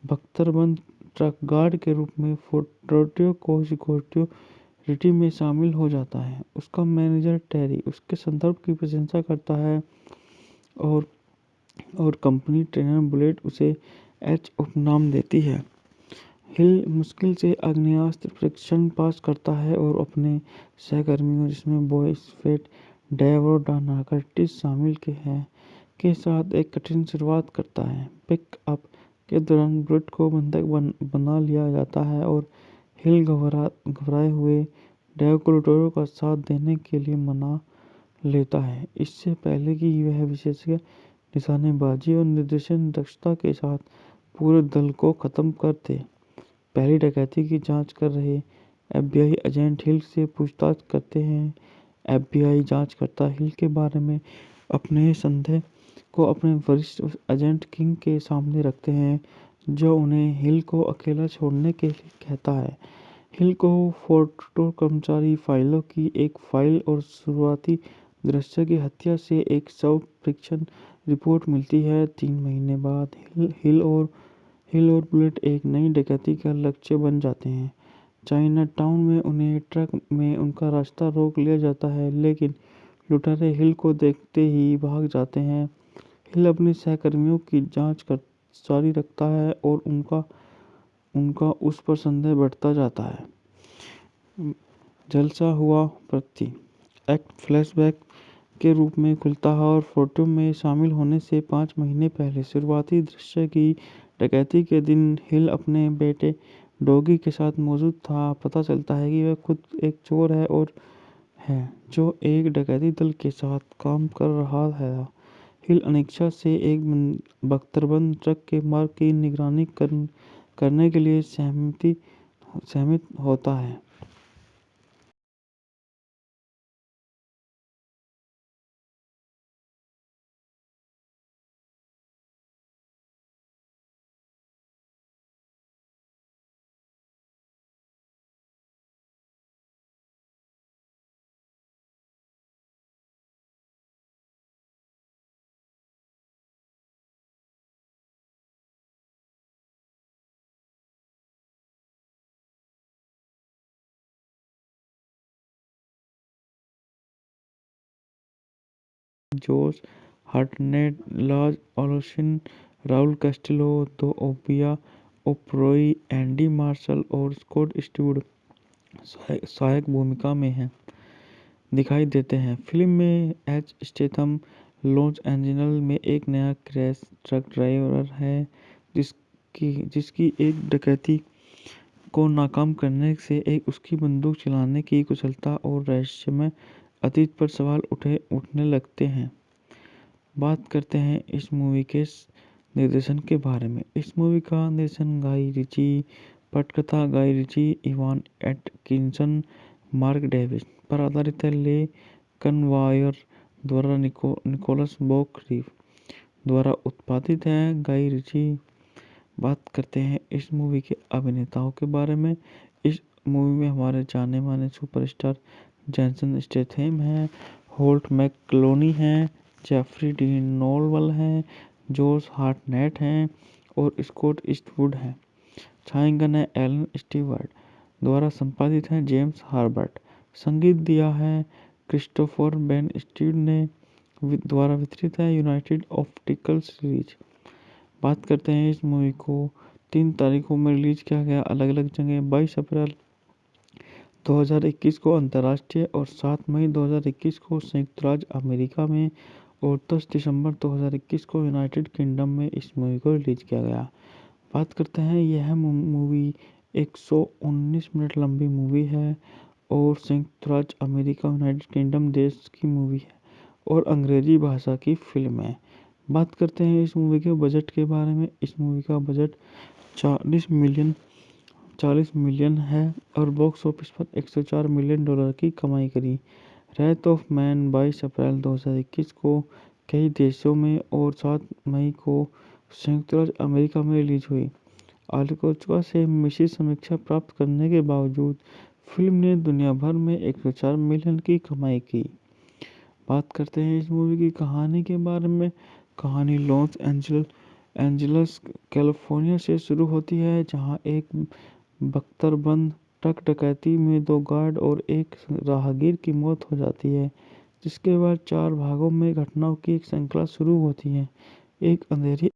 बख्तरबंद ट्रक गार्ड के रूप में फोर्टो को सिक्योरिटी में शामिल हो जाता है। उसका मैनेजर टेरी उसके संदर्भ की प्रशंसा करता है और कंपनी ट्रेनर बुलेट उसे एच उपनाम देती है। हिल मुश्किल से आग्नेयास्त्र परीक्षण पास करता है और अपने सहकर्मियों जिसमें बॉयस फेट डेव और डाना कर्टिस शामिल के साथ एक कठिन शुरुआत करता है। पिकअप के दौरान बुलेट को बंधक बना लिया जाता है और हिल घबराए हुए डेव को लुटेरों का साथ देने के लिए मना लेता है, इससे पहले कि वह विशेषज्ञ निशानेबाजी और निर्देशन दक्षता के साथ पूरे दल को खत्म कर दे। पहली डकैती की जांच कर रहे एफबीआई एजेंट हिल से पूछताछ करते हैं। एफबीआई जांचकर्ता हिल के बारे में अपने संदेह को अपने वरिष्ठ एजेंट किंग के सामने रखते हैं, जो उन्हें हिल को अकेला छोड़ने के लिए कहता है। हिल को फोर्टो कर्मचारी फाइलों की एक फाइल और शुरुआती दृश्य की हत्या से एक शव परीक्षण रिपोर्ट मिलती है। 3 महीने बाद हिल और बुलेट एक नई डकैती का लक्ष्य बन जाते हैं। चाइना टाउन में उन्हें ट्रक में उनका रास्ता रोक लिया जाता है, लेकिन लुटेरे हिल को देखते ही भाग जाते हैं। हिल अपने सहकर्मियों की जांच जारी रखता है और उनका उस पर संदेह बढ़ता जाता है। जलसा हुआ प्रति एक्ट फ्लैशबैक के रूप में खुलता है और फोटो में शामिल होने से 5 महीने पहले शुरुआती दृश्य की डकैती के दिन हिल अपने बेटे डॉगी के साथ मौजूद था। पता चलता है कि वह खुद एक चोर है जो एक डकैती दल के साथ काम कर रहा है। हिल अनिच्छा से एक बख्तरबंद ट्रक के मार्ग की निगरानी करने के लिए सहमत होता है। जोश हार्टनेट, लाज ओलोशिन, Raul Castillo, DeObia Oparei, Andy Marshall और स्कॉट स्टूअर्ट सहायक भूमिका में दिखाई देते हैं। फिल्म में एच स्टेथम लॉस एंजल्स में एक नया क्रैश ट्रक ड्राइवर है जिसकी एक डकैती को नाकाम करने से उसकी बंदूक चलाने की कुशलता और रहस्यमय अतीत पर सवाल उठने लगते हैं। बात करते हैं इस मूवी के निर्देशन के बारे में। इस मूवी का निर्देशन गाई रिची, पटकथा Guy Ritchie, Ivan Atkinson, Mark Davies पर आधारित है। ले कनवायर द्वारा निकोलस बॉक रीव द्वारा उत्पादित है। गाई रिची। बात करते हैं इस मूवी के अभिनेताओं के बारे में। इस मूवी में हमारे जाने माने सुपरस्टार जेसन स्टेथम हैं, होल्ट मैकलोनी हैं, जेफरी डी नोवल हैं, जोश हार्टनेट हैं और स्कॉट ईस्टवुड हैं। छायांकन है एलन स्टीवर्ट द्वारा संपादित है जेम्स हार्बर्ट। संगीत दिया है क्रिस्टोफर बेन स्टीव ने द्वारा वितरित है यूनाइटेड ऑप्टिकल सीरीज। बात करते हैं इस मूवी को 3 तारीखों में रिलीज किया गया अलग अलग जगह। 22 अप्रैल 2021 को अंतर्राष्ट्रीय और 7 मई 2021 को संयुक्त राज्य अमेरिका में और 10 दिसंबर 2021 को यूनाइटेड किंगडम में इस मूवी को रिलीज किया गया। बात करते हैं यह मूवी 119 मिनट लंबी मूवी है और संयुक्त राज्य अमेरिका यूनाइटेड किंगडम देश की मूवी है और अंग्रेजी भाषा की फिल्म है। बात करते हैं इस मूवी के बजट के बारे में। इस मूवी का बजट 40 मिलियन है और बॉक्स ऑफिस पर $104 मिलियन की कमाई करी। रेथ ऑफ मैन 22 अप्रैल 2021 को कई देशों में और 7 मई को संयुक्त राज्य अमेरिका में रिलीज हुई। आलोचकों से मिश्रित समीक्षा प्राप्त करने के बावजूद फिल्म ने दुनिया भर में 104 मिलियन की कमाई की। बात करते हैं इस मूवी की कहानी के बारे में। कहानी लॉस एंजल्स कैलिफोर्निया से शुरू होती है, जहां एक बख्तरबंद ट्रक डकैती में 2 गार्ड और एक राहगीर की मौत हो जाती है, जिसके बाद 4 भागों में घटनाओं की एक श्रृंखला शुरू होती है। एक अंधेरी